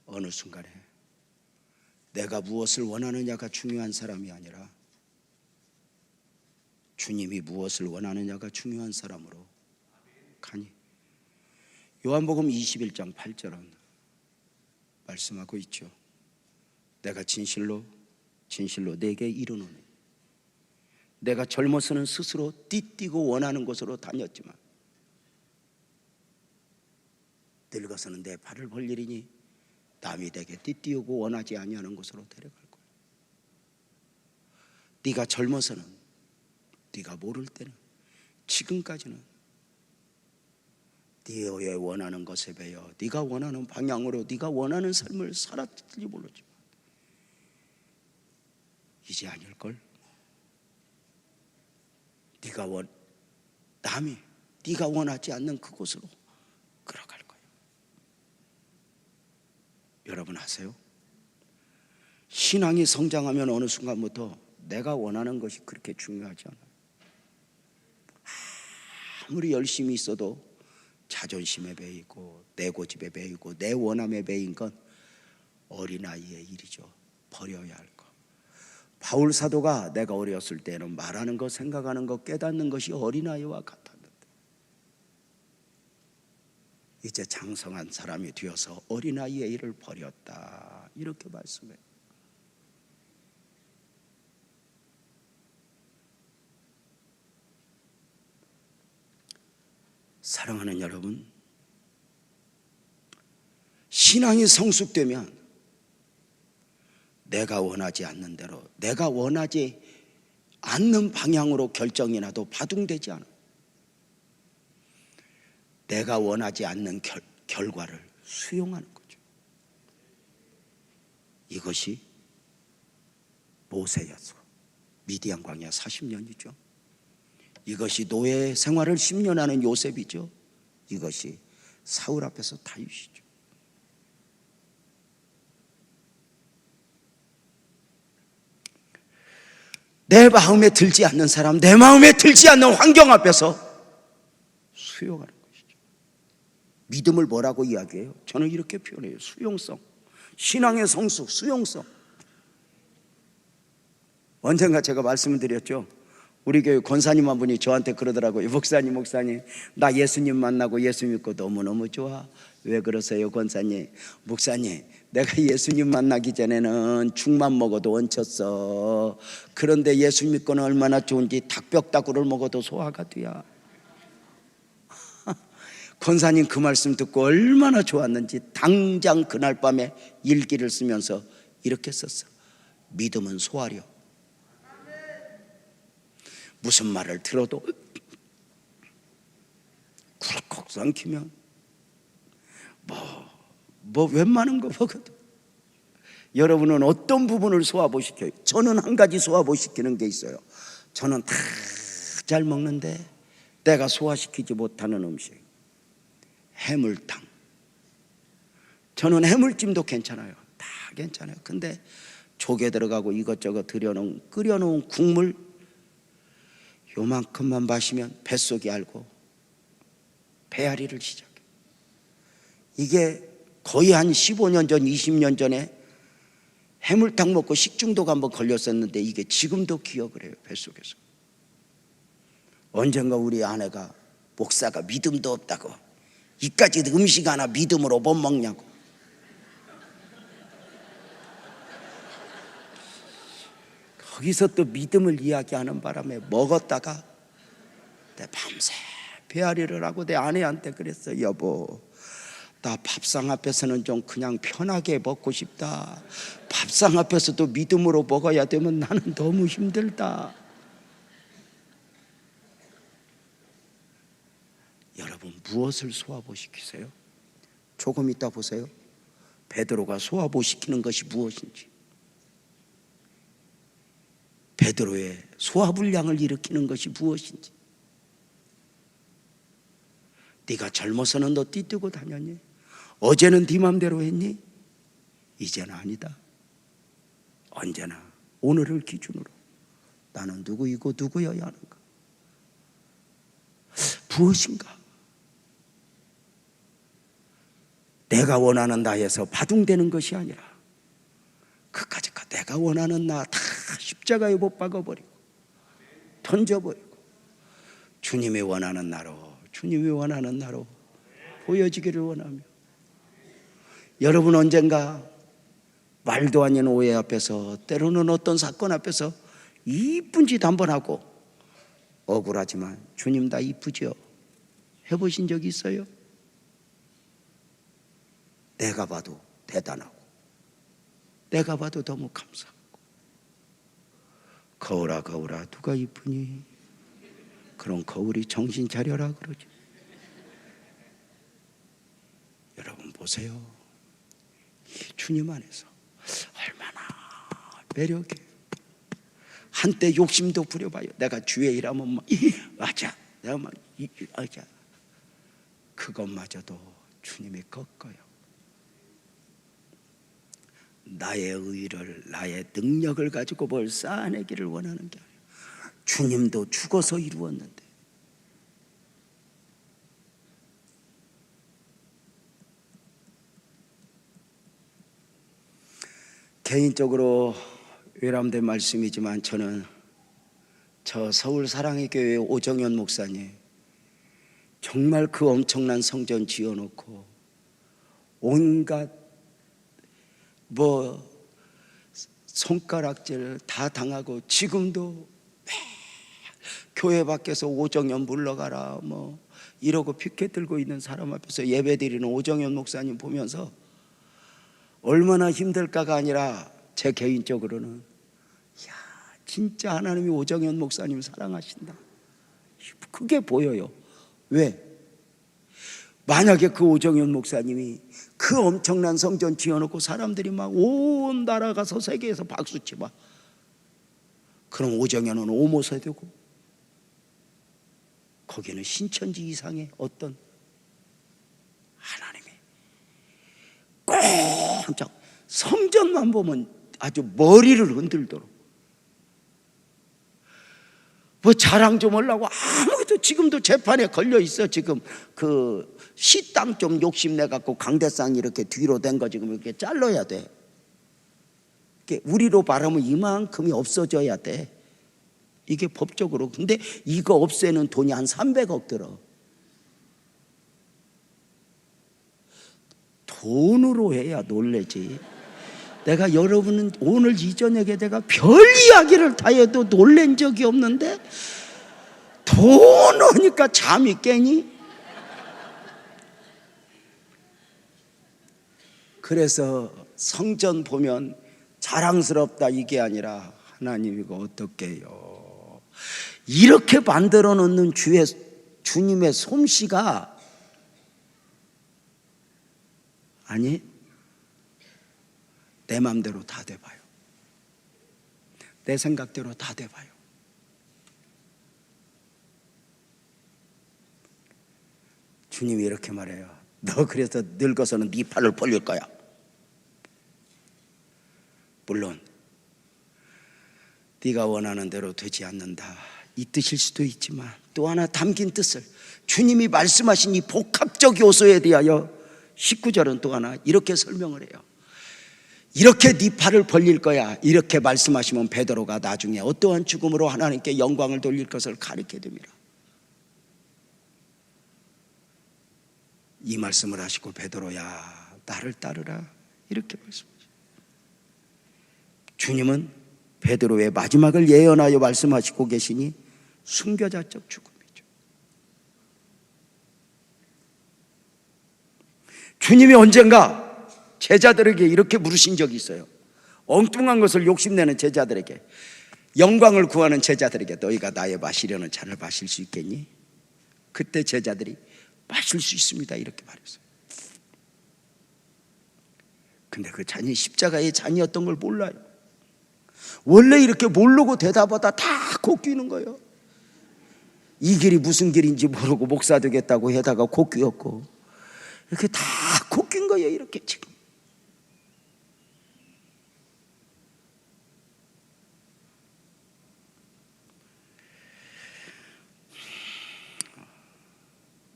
어느 순간에 내가 무엇을 원하느냐가 중요한 사람이 아니라 주님이 무엇을 원하느냐가 중요한 사람으로 가니. 요한복음 21장 8절은 말씀하고 있죠. 내가 진실로 내게 이르노니 내가 젊어서는 스스로 띠뛰고 원하는 곳으로 다녔지만 늙어서는 내 발을 벌리리니 남이 내게 띠뛰고 원하지 아니하는 곳으로 데려갈 거야. 네가 젊어서는, 네가 모를 때는, 지금까지는 네가 원하는 것에 배여 네가 원하는 방향으로 네가 원하는 삶을 살았을지 모르지만 이제 아닐걸. 남이 네가 원하지 않는 그곳으로 끌어갈 거야. 여러분 아세요? 신앙이 성장하면 어느 순간부터 내가 원하는 것이 그렇게 중요하지 않아요. 아무리 열심히 있어도 자존심에 매이고 내 고집에 매이고 내 원함에 매인 건 어린아이의 일이죠. 버려야 할 것. 바울 사도가 내가 어렸을 때는 말하는 것, 생각하는 것, 깨닫는 것이 어린아이와 같았는데 이제 장성한 사람이 되어서 어린아이의 일을 버렸다. 이렇게 말씀해요. 사랑하는 여러분, 신앙이 성숙되면 내가 원하지 않는 대로, 내가 원하지 않는 방향으로 결정이 나도 바둥대지 않아. 내가 원하지 않는 결과를 수용하는 거죠. 이것이 모세였어. 미디안 광야 40년이죠. 이것이 노예 생활을 10년 하는 요셉이죠. 이것이 사울 앞에서 다윗이죠. 내 마음에 들지 않는 사람, 내 마음에 들지 않는 환경 앞에서 수용하는 것이죠. 믿음을 뭐라고 이야기해요? 저는 이렇게 표현해요. 수용성. 신앙의 성수, 수용성. 언젠가 제가 말씀을 드렸죠. 우리 교회 권사님 한 분이 저한테 그러더라고요. 목사님 나 예수님 만나고 예수 믿고 너무너무 좋아. 왜 그러세요 권사님? 목사님, 내가 예수님 만나기 전에는 죽만 먹어도 얹혔어. 그런데 예수 믿고는 얼마나 좋은지 닭뼈다구를 먹어도 소화가 돼야. 권사님 그 말씀 듣고 얼마나 좋았는지 당장 그날 밤에 일기를 쓰면서 이렇게 썼어. 믿음은 소화려. 무슨 말을 들어도 굴컥 삼키면 뭐 웬만한 거 먹어도. 여러분은 어떤 부분을 소화시켜요? 저는 한 가지 소화시키는 게 있어요. 저는 다 잘 먹는데 내가 소화시키지 못하는 음식, 해물탕. 저는 해물찜도 괜찮아요. 다 괜찮아요. 근데 조개 들어가고 이것저것 끓여놓은 국물 요만큼만 마시면 뱃속이 알고 배앓이를 시작해. 이게 거의 한 15년 전 20년 전에 해물탕 먹고 식중독 한번 걸렸었는데 이게 지금도 기억을 해요. 뱃속에서. 언젠가 우리 아내가 목사가 믿음도 없다고 이까지 음식 하나 믿음으로 못 먹냐고. 거기서 또 믿음을 이야기하는 바람에 먹었다가 내 밤새 배앓이를 하고 내 아내한테 그랬어. 여보, 나 밥상 앞에서는 좀 그냥 편하게 먹고 싶다. 밥상 앞에서도 믿음으로 먹어야 되면 나는 너무 힘들다. 여러분, 무엇을 소화시키세요? 조금 이따 보세요. 베드로가 소화시키는 것이 무엇인지. 베드로의 소화불량을 일으키는 것이 무엇인지. 네가 젊어서는 너 띠뜨고 다녔니? 어제는 네 맘대로 했니? 이제는 아니다. 언제나 오늘을 기준으로 나는 누구이고 누구여야 하는가? 무엇인가? 내가 원하는 나에서 바둥대는 것이 아니라 그까짓 내가 원하는 나 다 십자가에 못 박아버리고 던져버리고 주님이 원하는 나로 보여지기를 원하며. 여러분, 언젠가 말도 아닌 오해 앞에서, 때로는 어떤 사건 앞에서 이쁜 짓 한번 하고 억울하지만 주님 다 이쁘죠? 해보신 적 있어요? 내가 봐도 대단하고 내가 봐도 너무 감사하고. 거울아 누가 이쁘니? 그럼 거울이 정신 차려라 그러죠. 여러분 보세요. 이 주님 안에서 얼마나 매력이. 한때 욕심도 부려봐요. 내가 주의 일하면 맞아, 내가 맞아. 그것마저도 주님이 꺾어요. 나의 의를, 나의 능력을 가지고 뭘 쌓아내기를 원하는 게 아니에요. 주님도 죽어서 이루었는데. 개인적으로 외람된 말씀이지만 저는 저 서울 사랑의 교회 오정현 목사님 정말 그 엄청난 성전 지어놓고 온갖 손가락질 다 당하고 지금도 교회 밖에서 오정현 물러가라 이러고 피켓 들고 있는 사람 앞에서 예배드리는 오정현 목사님 보면서 얼마나 힘들까가 아니라 제 개인적으로는 진짜 하나님이 오정현 목사님 사랑하신다, 그게 보여요. 왜? 만약에 그 오정현 목사님이 그 엄청난 성전 지어놓고 사람들이 막 온 나라 가서 세계에서 박수치봐, 그럼 오정현은 오모세 되고 거기는 신천지 이상의 어떤 하나님의 꼼짝 성전만 보면 아주 머리를 흔들도록 뭐 자랑 좀 하려고 아무것도, 지금도 재판에 걸려 있어. 지금 그 시땅 좀 욕심내 갖고 강대상 이렇게 뒤로 된 거 지금 이렇게 잘라야 돼. 이게 우리로 말하면 이만큼이 없어져야 돼, 이게 법적으로. 근데 이거 없애는 돈이 한 300억 들어. 돈으로 해야 놀래지. 내가 여러분은 오늘 이 저녁에 내가 별 이야기를 다 해도 놀란 적이 없는데 돈 오니까 잠이 깨니? 그래서 성전 보면 자랑스럽다 이게 아니라 하나님 이거 어떻게 해요? 이렇게 만들어 놓는 주님의 솜씨가, 아니 내 맘대로 다 돼봐요. 내 생각대로 다 돼봐요. 주님이 이렇게 말해요. 너 그래서 늙어서는 네 팔을 벌릴 거야. 물론 네가 원하는 대로 되지 않는다 이 뜻일 수도 있지만, 또 하나 담긴 뜻을, 주님이 말씀하신 이 복합적 요소에 대하여 19절은 또 하나 이렇게 설명을 해요. 이렇게 네 팔을 벌릴 거야, 이렇게 말씀하시면 베드로가 나중에 어떠한 죽음으로 하나님께 영광을 돌릴 것을 가르쳐 줍니다. 이 말씀을 하시고 베드로야 나를 따르라 이렇게 말씀하시죠. 주님은 베드로의 마지막을 예언하여 말씀하시고 계시니 순교자적 죽음이죠. 주님이 언젠가 제자들에게 이렇게 물으신 적이 있어요. 엉뚱한 것을 욕심내는 제자들에게, 영광을 구하는 제자들에게, 너희가 나의 마시려는 잔을 마실 수 있겠니? 그때 제자들이 마실 수 있습니다 이렇게 말했어요. 근데 그 잔이 십자가의 잔이었던 걸 몰라요. 원래 이렇게 모르고 대답하다 다 곱기는 거예요. 이 길이 무슨 길인지 모르고 목사 되겠다고 해다가 곱기였고, 이렇게 다 곱긴 거예요 이렇게. 지금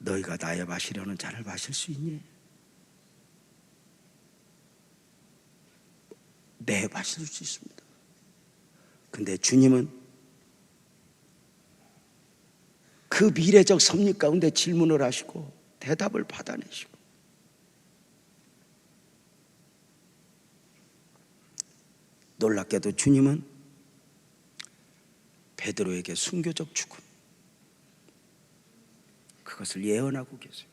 너희가 나의 마시려는 잔을 마실 수 있니? 네, 마실 수 있습니다. 근데 주님은 그 미래적 섭리 가운데 질문을 하시고 대답을 받아내시고, 놀랍게도 주님은 베드로에게 순교적 죽음, 그것을 예언하고 계세요.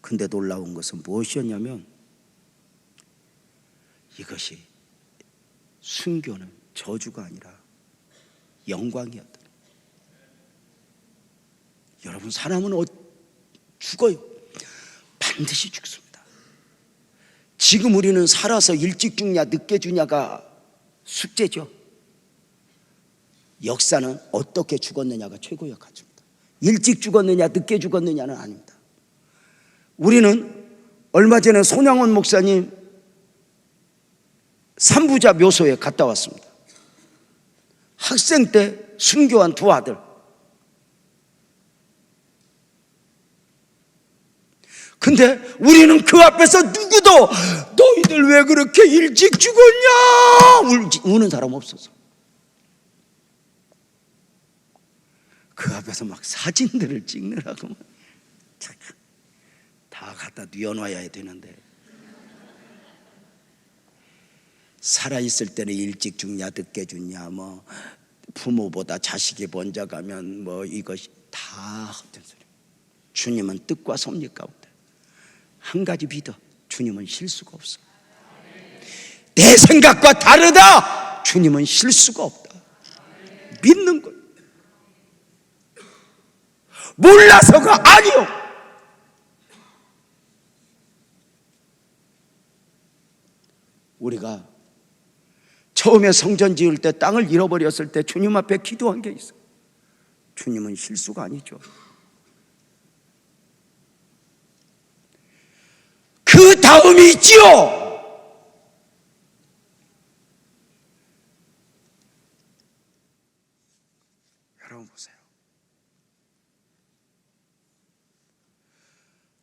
근데 놀라운 것은 무엇이었냐면, 이것이 순교는 저주가 아니라 영광이었다. 여러분, 사람은 죽어요. 반드시 죽습니다. 지금 우리는 살아서 일찍 죽냐 늦게 죽냐가 숙제죠. 역사는 어떻게 죽었느냐가 최고의 가치입니다. 일찍 죽었느냐 늦게 죽었느냐는 아닙니다. 우리는 얼마 전에 손양원 목사님 삼부자 묘소에 갔다 왔습니다. 학생 때 순교한 두 아들. 근데 우리는 그 앞에서 누구도 너희들 왜 그렇게 일찍 죽었냐 우는 사람 없어서, 그 앞에서 막 사진들을 찍느라고 다 갖다 뉘어놔야 되는데, 살아있을 때는 일찍 죽냐 늦게 죽냐, 뭐 부모보다 자식이 먼저 가면 뭐 이것이 다 헛된 소리. 주님은 뜻과 섭리 가운데 한 가지 믿어, 주님은 실수가 없어. 내 생각과 다르다, 주님은 실수가 없다. 믿는 거예요. 몰라서가 아니요. 우리가 처음에 성전 지을 때 땅을 잃어버렸을 때 주님 앞에 기도한 게 있어요. 주님은 실수가 아니죠. 그 다음이 있지요. 여러분 보세요.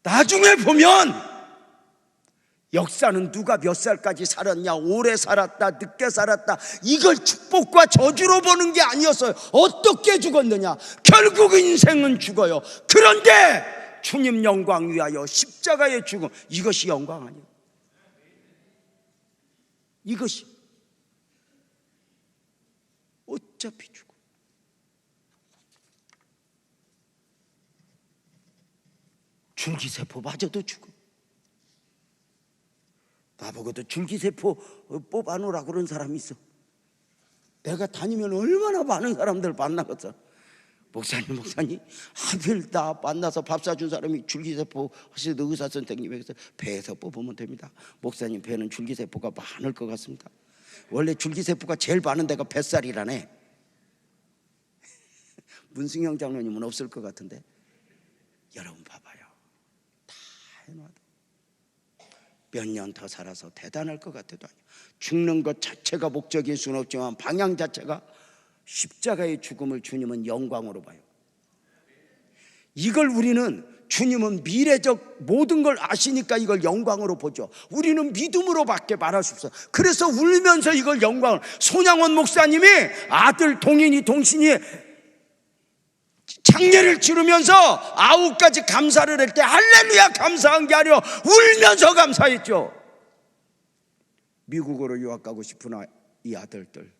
나중에 보면 역사는 누가 몇 살까지 살았냐, 오래 살았다, 늦게 살았다, 이걸 축복과 저주로 보는 게 아니었어요. 어떻게 죽었느냐, 결국 인생은 죽어요. 그런데 주님 영광 위하여 십자가의 죽음, 이것이 영광 아니에요. 이것이 어차피 죽어. 줄기세포마저도 죽어. 나보고도 줄기세포 뽑아놓으라 그런 사람이 있어. 내가 다니면 얼마나 많은 사람들 만나겠어. 목사님 하필 나 만나서 밥 사준 사람이 줄기세포 하시던 의사 선생님에게서 배에서 뽑으면 됩니다. 목사님 배는 줄기세포가 많을 것 같습니다. 원래 줄기세포가 제일 많은 데가 뱃살이라네. 문승영 장로님은 없을 것 같은데. 여러분 봐봐요. 다 해놔도 몇 년 더 살아서 대단할 것 같아도 아니에요. 죽는 것 자체가 목적일 수는 없지만 방향 자체가 십자가의 죽음을 주님은 영광으로 봐요. 이걸 우리는, 주님은 미래적 모든 걸 아시니까 이걸 영광으로 보죠. 우리는 믿음으로 밖에 말할 수 없어요. 그래서 울면서 이걸 영광을, 손양원 목사님이 아들 동인이 동신이 장례를 치르면서 아우까지 감사를 할 때 할렐루야 감사한 게 아니라 울면서 감사했죠. 미국으로 유학 가고 싶은 이 아들들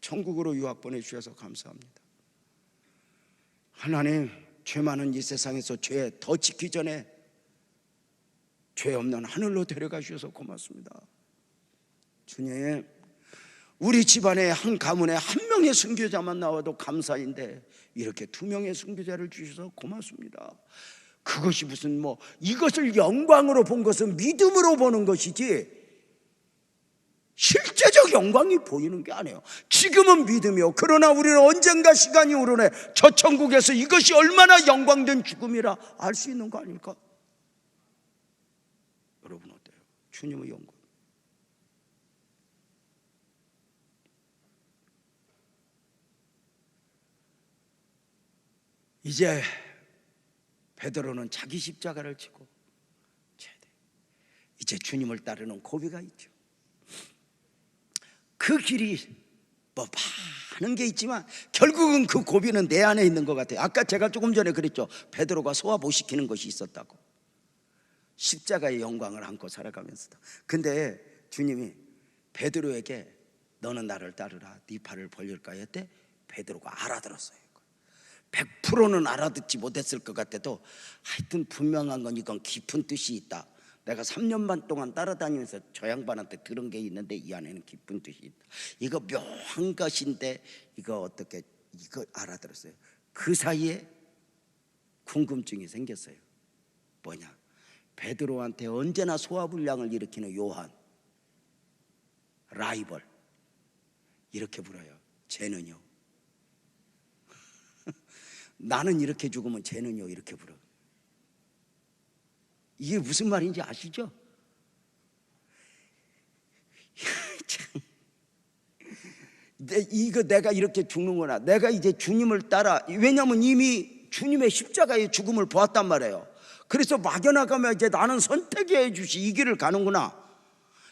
천국으로 유학 보내주셔서 감사합니다. 하나님, 죄 많은 이 세상에서 죄 더 짓기 전에 죄 없는 하늘로 데려가 주셔서 고맙습니다. 주님, 우리 집안에 한 가문에 한 명의 순교자만 나와도 감사인데 이렇게 2명의 순교자를 주셔서 고맙습니다. 그것이 무슨 이것을 영광으로 본 것은 믿음으로 보는 것이지 실제적 영광이 보이는 게 아니에요. 지금은 믿음이요. 그러나 우리는 언젠가 시간이 오르네 저 천국에서 이것이 얼마나 영광된 죽음이라 알 수 있는 거 아닐까? 여러분 어때요? 주님의 영광. 이제 베드로는 자기 십자가를 지고 이제 주님을 따르는 고비가 있죠. 그 길이 많은 게 있지만 결국은 그 고비는 내 안에 있는 것 같아요. 아까 제가 조금 전에 그랬죠. 베드로가 소화 못 시키는 것이 있었다고. 십자가의 영광을 안고 살아가면서도. 근데 주님이 베드로에게 너는 나를 따르라, 네 팔을 벌릴까 했대. 베드로가 알아들었어요. 100%는 알아듣지 못했을 것 같아도 하여튼 분명한 건 이건 깊은 뜻이 있다. 내가 3년 반 동안 따라다니면서 저 양반한테 들은 게 있는데 이 안에는 깊은 뜻이 있다. 이거 묘한 것인데 이거 알아들었어요. 그 사이에 궁금증이 생겼어요. 뭐냐? 베드로한테 언제나 소화불량을 일으키는 요한, 라이벌, 이렇게 불어요. 쟤는요. 나는 이렇게 죽으면 쟤는요, 이렇게 불어. 이게 무슨 말인지 아시죠? 내가 이렇게 죽는구나. 내가 이제 주님을 따라. 왜냐하면 이미 주님의 십자가의 죽음을 보았단 말이에요. 그래서 막연하가면 이제 나는 선택해 주시 이 길을 가는구나.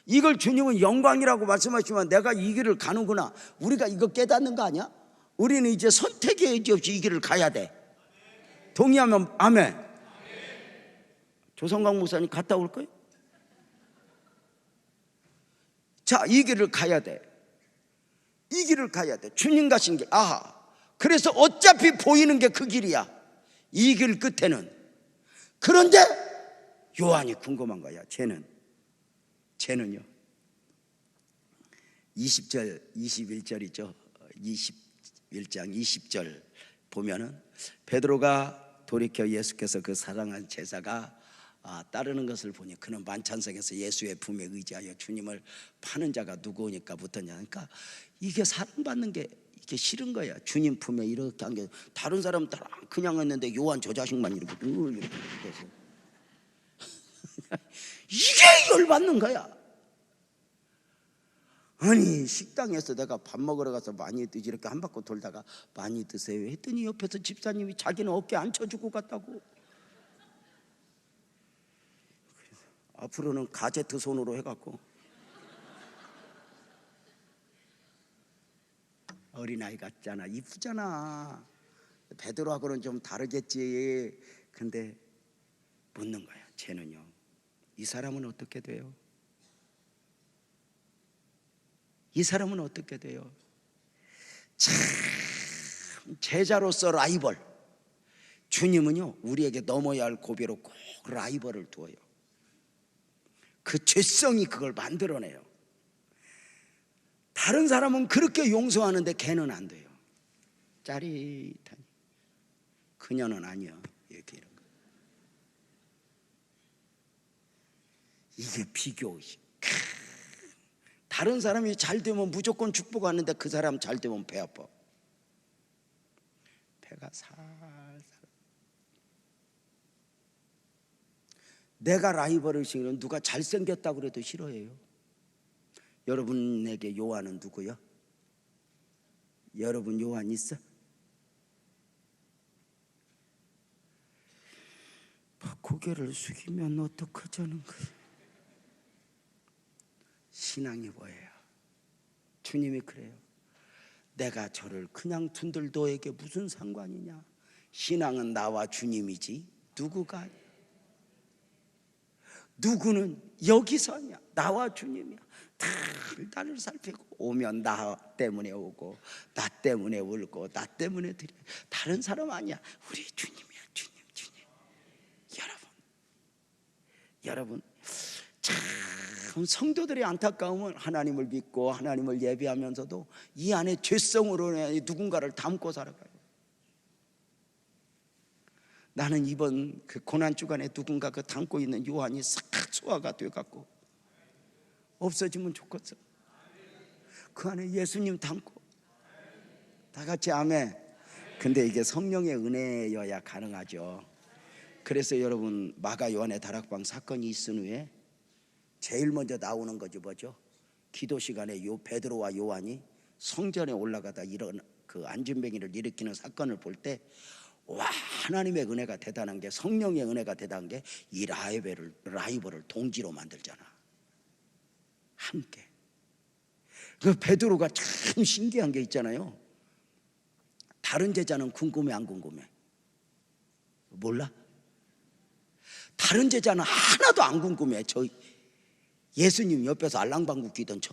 이걸 주님은 영광이라고 말씀하시면 내가 이 길을 가는구나. 우리가 이거 깨닫는 거 아니야? 우리는 이제 선택의 여지 없이 이 길을 가야 돼. 동의하면 아멘. 조성광 목사님 갔다 올 거예요? 자, 이 길을 가야 돼. 이 길을 가야 돼. 주님 가신 게. 그래서 어차피 보이는 게 그 길이야. 이 길 끝에는. 그런데 요한이 궁금한 거야. 쟤는요 20절 21절이죠 21장 20절 보면은 베드로가 돌이켜 예수께서 그 사랑한 제자가 따르는 것을 보니 그는 만찬석에서 예수의 품에 의지하여 주님을 파는 자가 누구니까 붙었냐. 그러니까 이게 사랑받는 게 이게 싫은 거야. 주님 품에 이렇게 한 게 다른 사람 다 그냥 했는데 요한 저 자식만 이렇게 돼서 이게 열받는 거야. 아니 식당에서 내가 밥 먹으러 가서 많이 드지 이렇게 한 바퀴 돌다가 많이 드세요 했더니 옆에서 집사님이 자기는 어깨 앉혀주고 갔다고. 앞으로는 가제트 손으로 해갖고 어린아이 같잖아. 이쁘잖아. 베드로하고는 좀 다르겠지. 근데 묻는 거야. 쟤는요 이 사람은 어떻게 돼요? 이 사람은 어떻게 돼요? 참 제자로서 라이벌. 주님은요 우리에게 넘어야 할 고비로 꼭 라이벌을 두어요. 그 죄성이 그걸 만들어내요. 다른 사람은 그렇게 용서하는데 걔는 안 돼요. 짜릿하니 그녀는 아니야. 이렇게 이런 거. 이게 비교의식. 다른 사람이 잘 되면 무조건 축복하는데 그 사람 잘 되면 배 아파. 배가 살살. 내가 라이벌의식은 누가 잘생겼다고 그래도 싫어해요. 여러분에게 요한은 누구요? 여러분 요한 있어? 고개를 숙이면 어떡하자는 거예요. 신앙이 뭐예요? 주님이 그래요. 내가 저를 그냥 둔들 너에게 무슨 상관이냐. 신앙은 나와 주님이지 누구가 아니야. 누구는 여기서 아니야. 나와 주님이야. 다 나를 살피고 오면 나 때문에 오고 나 때문에 울고 나 때문에 드려. 다른 사람 아니야. 우리 주님이야. 주님. 여러분 참 성도들의 안타까움은 하나님을 믿고 하나님을 예배하면서도 이 안에 죄성으로 누군가를 담고 살아가요. 나는 이번 그 고난 주간에 누군가 그 담고 있는 요한이 싹 소화가 돼갖고 없어지면 좋겠어. 그 안에 예수님 담고 다 같이 아멘. 근데 이게 성령의 은혜여야 가능하죠. 그래서 여러분 마가 요한의 다락방 사건이 있은 후에 제일 먼저 나오는 거지 뭐죠? 기도 시간에 요 베드로와 요한이 성전에 올라가다 이런 그 안진뱅이를 일으키는 사건을 볼 때 와, 하나님의 은혜가 대단한 게, 성령의 은혜가 대단한 게 이 라이벌을 동지로 만들잖아. 함께. 그 베드로가 참 신기한 게 있잖아요. 다른 제자는 궁금해 안 궁금해? 몰라? 다른 제자는 하나도 안 궁금해. 저 예수님 옆에서 알랑방구 끼던 저,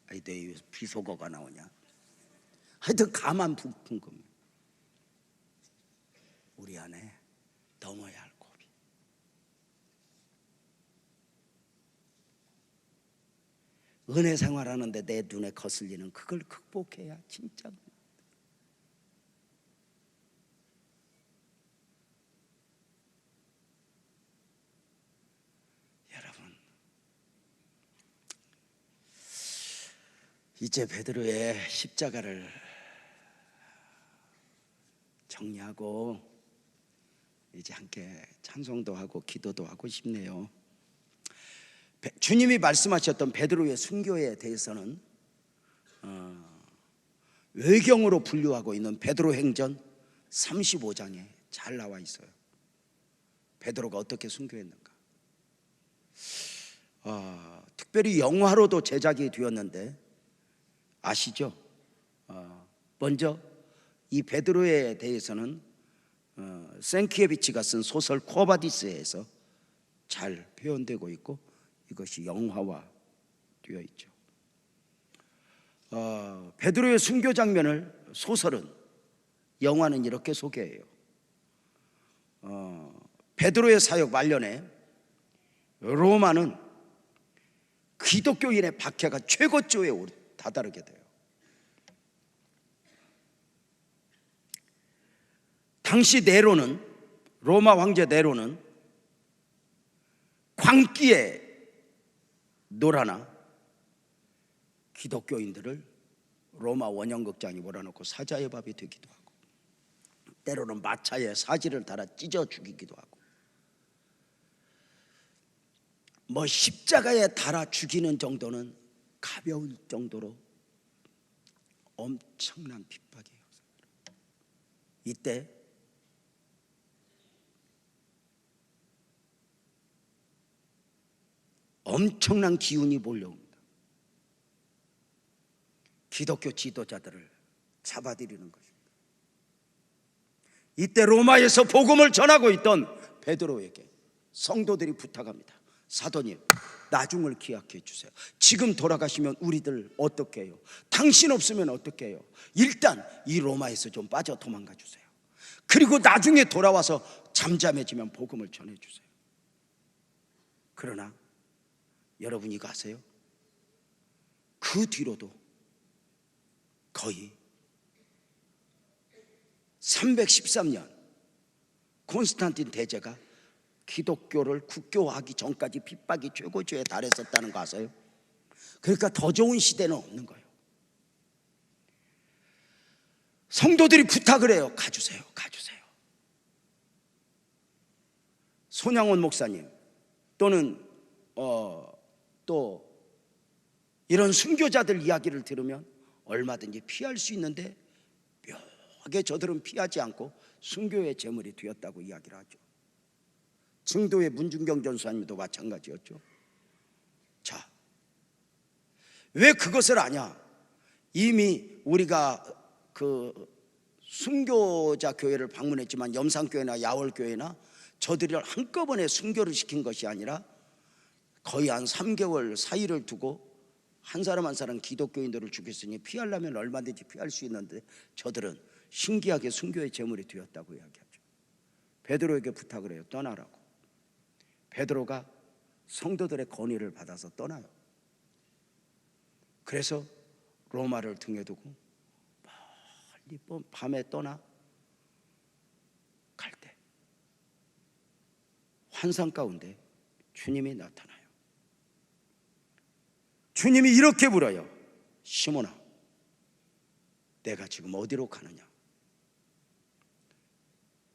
아니 내 비속어가 나오냐? 하여튼 가만 궁금해. 우리 안에 넘어야 할 고비. 은혜 생활하는데 내 눈에 거슬리는 그걸 극복해야 진짜. 여러분 이제 베드로의 십자가를 정리하고 이제 함께 찬송도 하고 기도도 하고 싶네요. 주님이 말씀하셨던 베드로의 순교에 대해서는 외경으로 분류하고 있는 베드로행전 35장에 잘 나와 있어요. 베드로가 어떻게 순교했는가. 특별히 영화로도 제작이 되었는데 아시죠? 먼저 이 베드로에 대해서는 생키에비치가 쓴 소설 코바디스에서 잘 표현되고 있고 이것이 영화화 되어 있죠. 베드로의 순교 장면을 소설은, 영화는 이렇게 소개해요. 베드로의 사역 말년에 로마는 기독교인의 박해가 최고조에 다다르게 돼요. 당시 네로는 로마 황제 네로는 광기에 놀아나 기독교인들을 로마 원형극장에 몰아넣고 사자의 밥이 되기도 하고, 때로는 마차에 사지를 달아 찢어 죽이기도 하고, 뭐 십자가에 달아 죽이는 정도는 가벼울 정도로 엄청난 핍박이에요. 이때 엄청난 기운이 몰려옵니다. 기독교 지도자들을 잡아들이는 것입니다. 이때 로마에서 복음을 전하고 있던 베드로에게 성도들이 부탁합니다. 사도님, 나중을 기약해 주세요. 지금 돌아가시면 우리들 어떻게 해요? 당신 없으면 어떻게 해요? 일단 이 로마에서 좀 빠져 도망가 주세요. 그리고 나중에 돌아와서 잠잠해지면 복음을 전해 주세요. 그러나 여러분 이거 아세요? 그 뒤로도 거의 313년 콘스탄틴 대제가 기독교를 국교화하기 전까지 핍박이 최고조에 달했었다는 거 아세요? 그러니까 더 좋은 시대는 없는 거예요. 성도들이 부탁을 해요. 가주세요, 가주세요. 손양원 목사님 또는 또 이런 순교자들 이야기를 들으면 얼마든지 피할 수 있는데 묘하게 저들은 피하지 않고 순교의 제물이 되었다고 이야기를 하죠. 증도의 문중경 전수님도 마찬가지였죠. 자, 왜 그것을 아냐? 이미 우리가 그 순교자 교회를 방문했지만 염산교회나 야월교회나 저들을 한꺼번에 순교를 시킨 것이 아니라 거의 한 3개월 사이를 두고 한 사람 한 사람 기독교인들을 죽였으니 피하려면 얼마든지 피할 수 있는데 저들은 신기하게 순교의 제물이 되었다고 이야기하죠. 베드로에게 부탁을 해요. 떠나라고. 베드로가 성도들의 건의를 받아서 떠나요. 그래서 로마를 등에 두고 멀리 밤에 떠나 갈 때 환상 가운데 주님이 나타나요. 주님이 이렇게 물어요. 시몬아, 내가 지금 어디로 가느냐?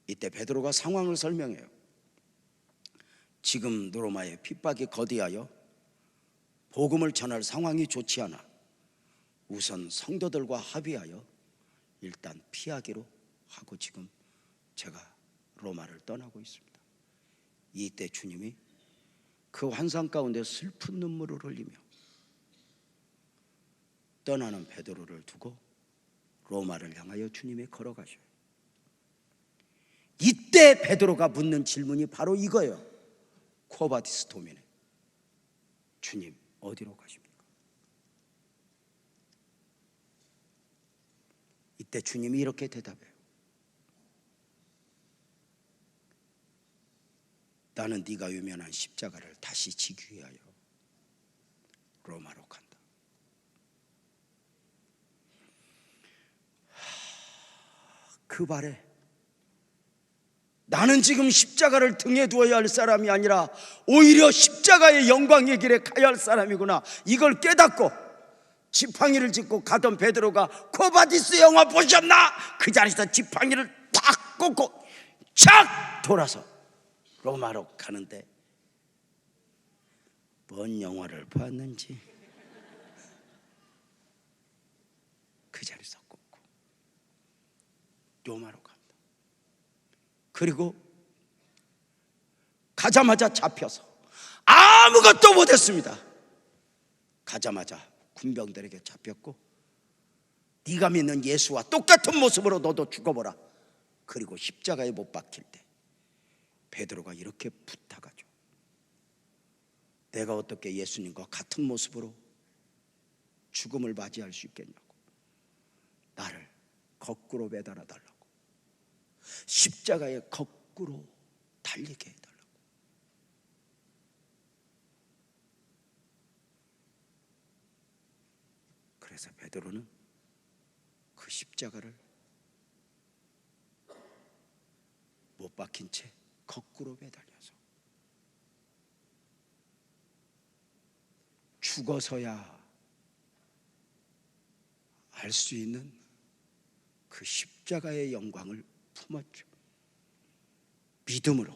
이때 베드로가 상황을 설명해요. 지금 로마의 핍박이 거대하여 복음을 전할 상황이 좋지 않아 우선 성도들과 합의하여 일단 피하기로 하고 지금 제가 로마를 떠나고 있습니다. 이때 주님이 그 환상 가운데 슬픈 눈물을 흘리며 떠나는 베드로를 두고 로마를 향하여 주님이 걸어가셔요. 이때 베드로가 묻는 질문이 바로 이거예요. 코바디스 도미네, 주님 어디로 가십니까? 이때 주님이 이렇게 대답해요. 나는 네가 유면한 십자가를 다시 지기 위하여 로마로 간다. 그 발에 나는 지금 십자가를 등에 두어야 할 사람이 아니라 오히려 십자가의 영광의 길에 가야 할 사람이구나, 이걸 깨닫고 지팡이를 짚고 가던 베드로가 코바디스 영화 보셨나? 그 자리에서 지팡이를 탁 꽂고 착 돌아서 로마로 가는데 뭔 영화를 봤는지 그 자리에서 꽂고 로마로 갑니다. 그리고 가자마자 잡혀서 아무것도 못했습니다. 가자마자 군병들에게 잡혔고 네가 믿는 예수와 똑같은 모습으로 너도 죽어보라. 그리고 십자가에 못 박힐 때 베드로가 이렇게 부탁하죠. 내가 어떻게 예수님과 같은 모습으로 죽음을 맞이할 수 있겠냐고. 나를 거꾸로 매달아 달라고. 십자가에 거꾸로 달리게 해달라고. 그래서 베드로는 그 십자가를 못 박힌 채 거꾸로 매달려서 죽어서야 알 수 있는 그 십자가의 영광을 품었죠. 믿음으로.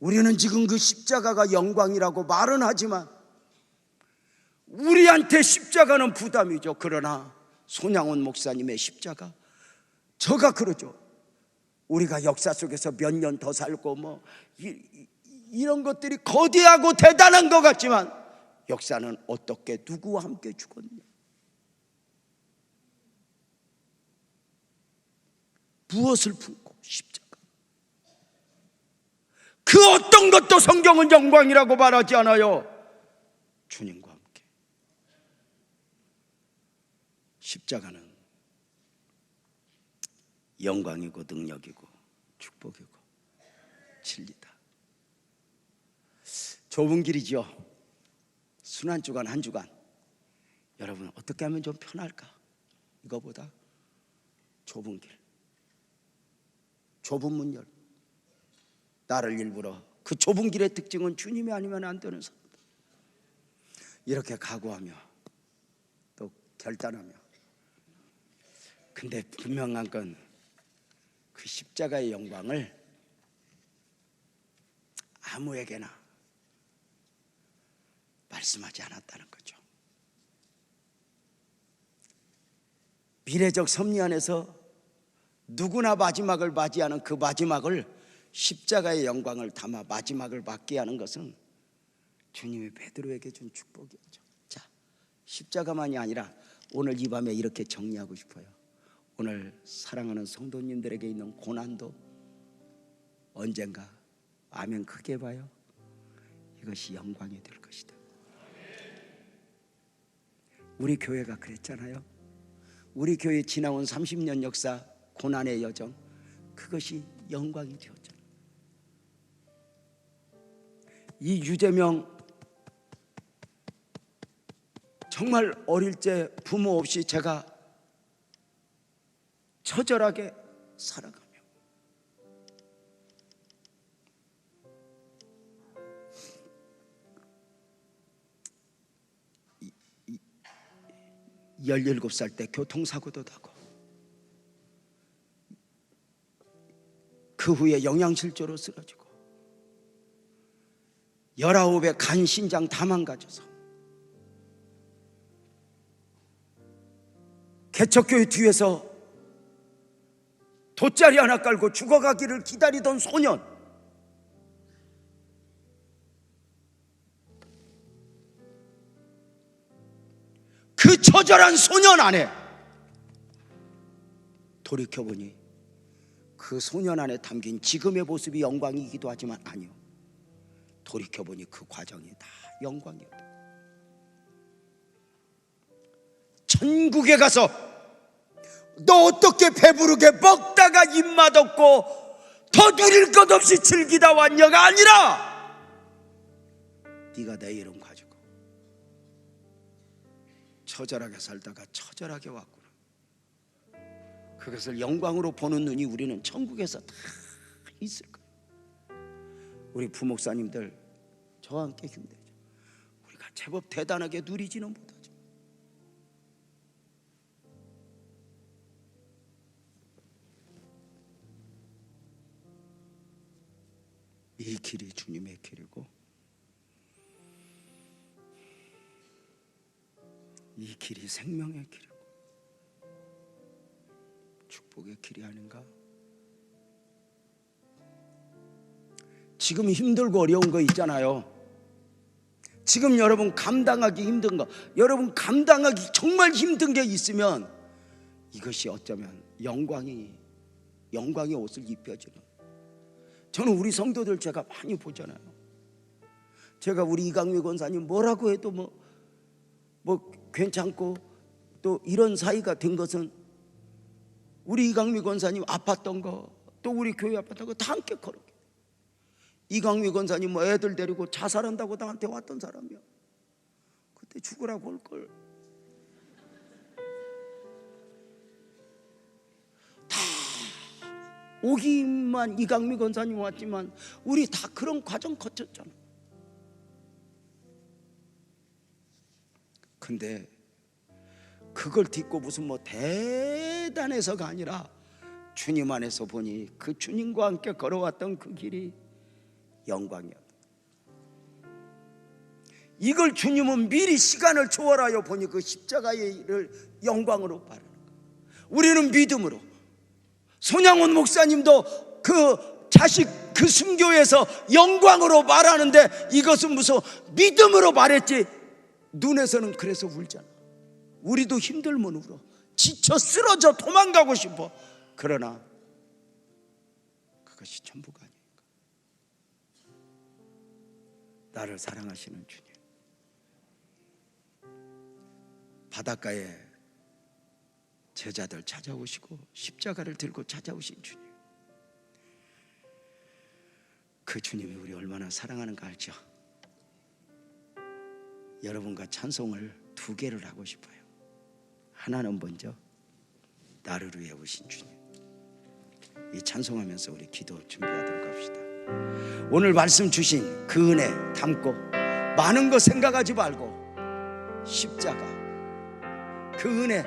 우리는 지금 그 십자가가 영광이라고 말은 하지만 우리한테 십자가는 부담이죠. 그러나 손양원 목사님의 십자가, 저가 그러죠. 우리가 역사 속에서 몇 년 더 살고 이런 것들이 거대하고 대단한 것 같지만 역사는 어떻게 누구와 함께 죽었냐? 무엇을 품고? 십자가. 그 어떤 것도 성경은 영광이라고 말하지 않아요. 주님과 함께. 십자가는 영광이고 능력이고 축복이고 진리다. 좁은 길이죠. 순환주간 한 주간. 여러분 어떻게 하면 좀 편할까? 이거보다 좁은 길, 좁은 문 열. 나를 일부러, 그 좁은 길의 특징은 주님이 아니면 안 되는 사람. 이렇게 각오하며 또 결단하며. 근데 분명한 건 그 십자가의 영광을 아무에게나 말씀하지 않았다는 거죠. 미래적 섭리 안에서 누구나 마지막을 맞이하는 그 마지막을, 십자가의 영광을 담아 마지막을 맞게 하는 것은 주님이 베드로에게 준 축복이었죠. 자, 십자가만이 아니라 오늘 이 밤에 이렇게 정리하고 싶어요. 오늘 사랑하는 성도님들에게 있는 고난도 언젠가, 아멘 크게 봐요, 이것이 영광이 될 것이다. 우리 교회가 그랬잖아요. 우리 교회 지나온 30년 역사, 고난의 여정, 그것이 영광이 되었잖아요. 이 유재명, 정말 어릴 때 부모 없이 제가 처절하게 살아가며 이 17살 때 교통사고도 나고 그 후에 영양실조로 쓰러지고 19에 간, 신장 다 망가져서 개척교회 뒤에서 돗자리 하나 깔고 죽어가기를 기다리던 소년, 그 처절한 소년 안에 돌이켜보니 그 소년 안에 담긴 지금의 모습이 영광이기도 하지만 아니요, 돌이켜보니 그 과정이 다 영광이었다. 천국에 가서 너 어떻게 배부르게 먹다가 입맛 없고 더 누릴 것 없이 즐기다 왔냐가 아니라 네가 내 이름 가지고 처절하게 살다가 처절하게 왔구나. 그것을 영광으로 보는 눈이 우리는 천국에서 다 있을 거예요. 우리 부목사님들 저와 함께 힘내죠. 우리가 제법 대단하게 누리지는 못하죠. 이 길이 주님의 길이고 이 길이 생명의 길이고 축복의 길이 아닌가? 지금 힘들고 어려운 거 있잖아요. 지금 여러분 감당하기 힘든 거, 여러분 감당하기 정말 힘든 게 있으면 이것이 어쩌면 영광의 옷을 입혀주는, 저는 우리 성도들 제가 많이 보잖아요. 제가 우리 이강미 권사님 뭐라고 해도 뭐 괜찮고 또 이런 사이가 된 것은 우리 이강미 권사님 아팠던 거, 또 우리 교회 아팠던 거 다 함께 걸어. 이강미 권사님 뭐 애들 데리고 자살한다고 나한테 왔던 사람이야. 그때 죽으라고 올 걸. 다 오기만 이강미 권사님 왔지만 우리 다 그런 과정 거쳤잖아. 근데 그걸 딛고 무슨 뭐 대단해서가 아니라 주님 안에서 보니 그 주님과 함께 걸어왔던 그 길이 영광이었다. 이걸 주님은 미리 시간을 초월하여 보니 그 십자가의 일을 영광으로 바라는 거예요. 우리는 믿음으로. 손양원 목사님도 그 자식 그 순교에서 영광으로 말하는데 이것은 무슨 믿음으로 말했지, 눈에서는 그래서 울잖아. 우리도 힘들면 울어. 지쳐 쓰러져 도망가고 싶어. 그러나 그것이 전부가 아니니까. 나를 사랑하시는 주님, 바닷가에 제자들 찾아오시고 십자가를 들고 찾아오신 주님, 그 주님이 우리 얼마나 사랑하는가 알죠? 여러분과 찬송을 두 개를 하고 싶어요. 하나는 먼저 나를 위해 오신 주님, 이 찬송하면서 우리 기도 준비하도록 합시다. 오늘 말씀 주신 그 은혜 담고 많은 거 생각하지 말고 십자가 그 은혜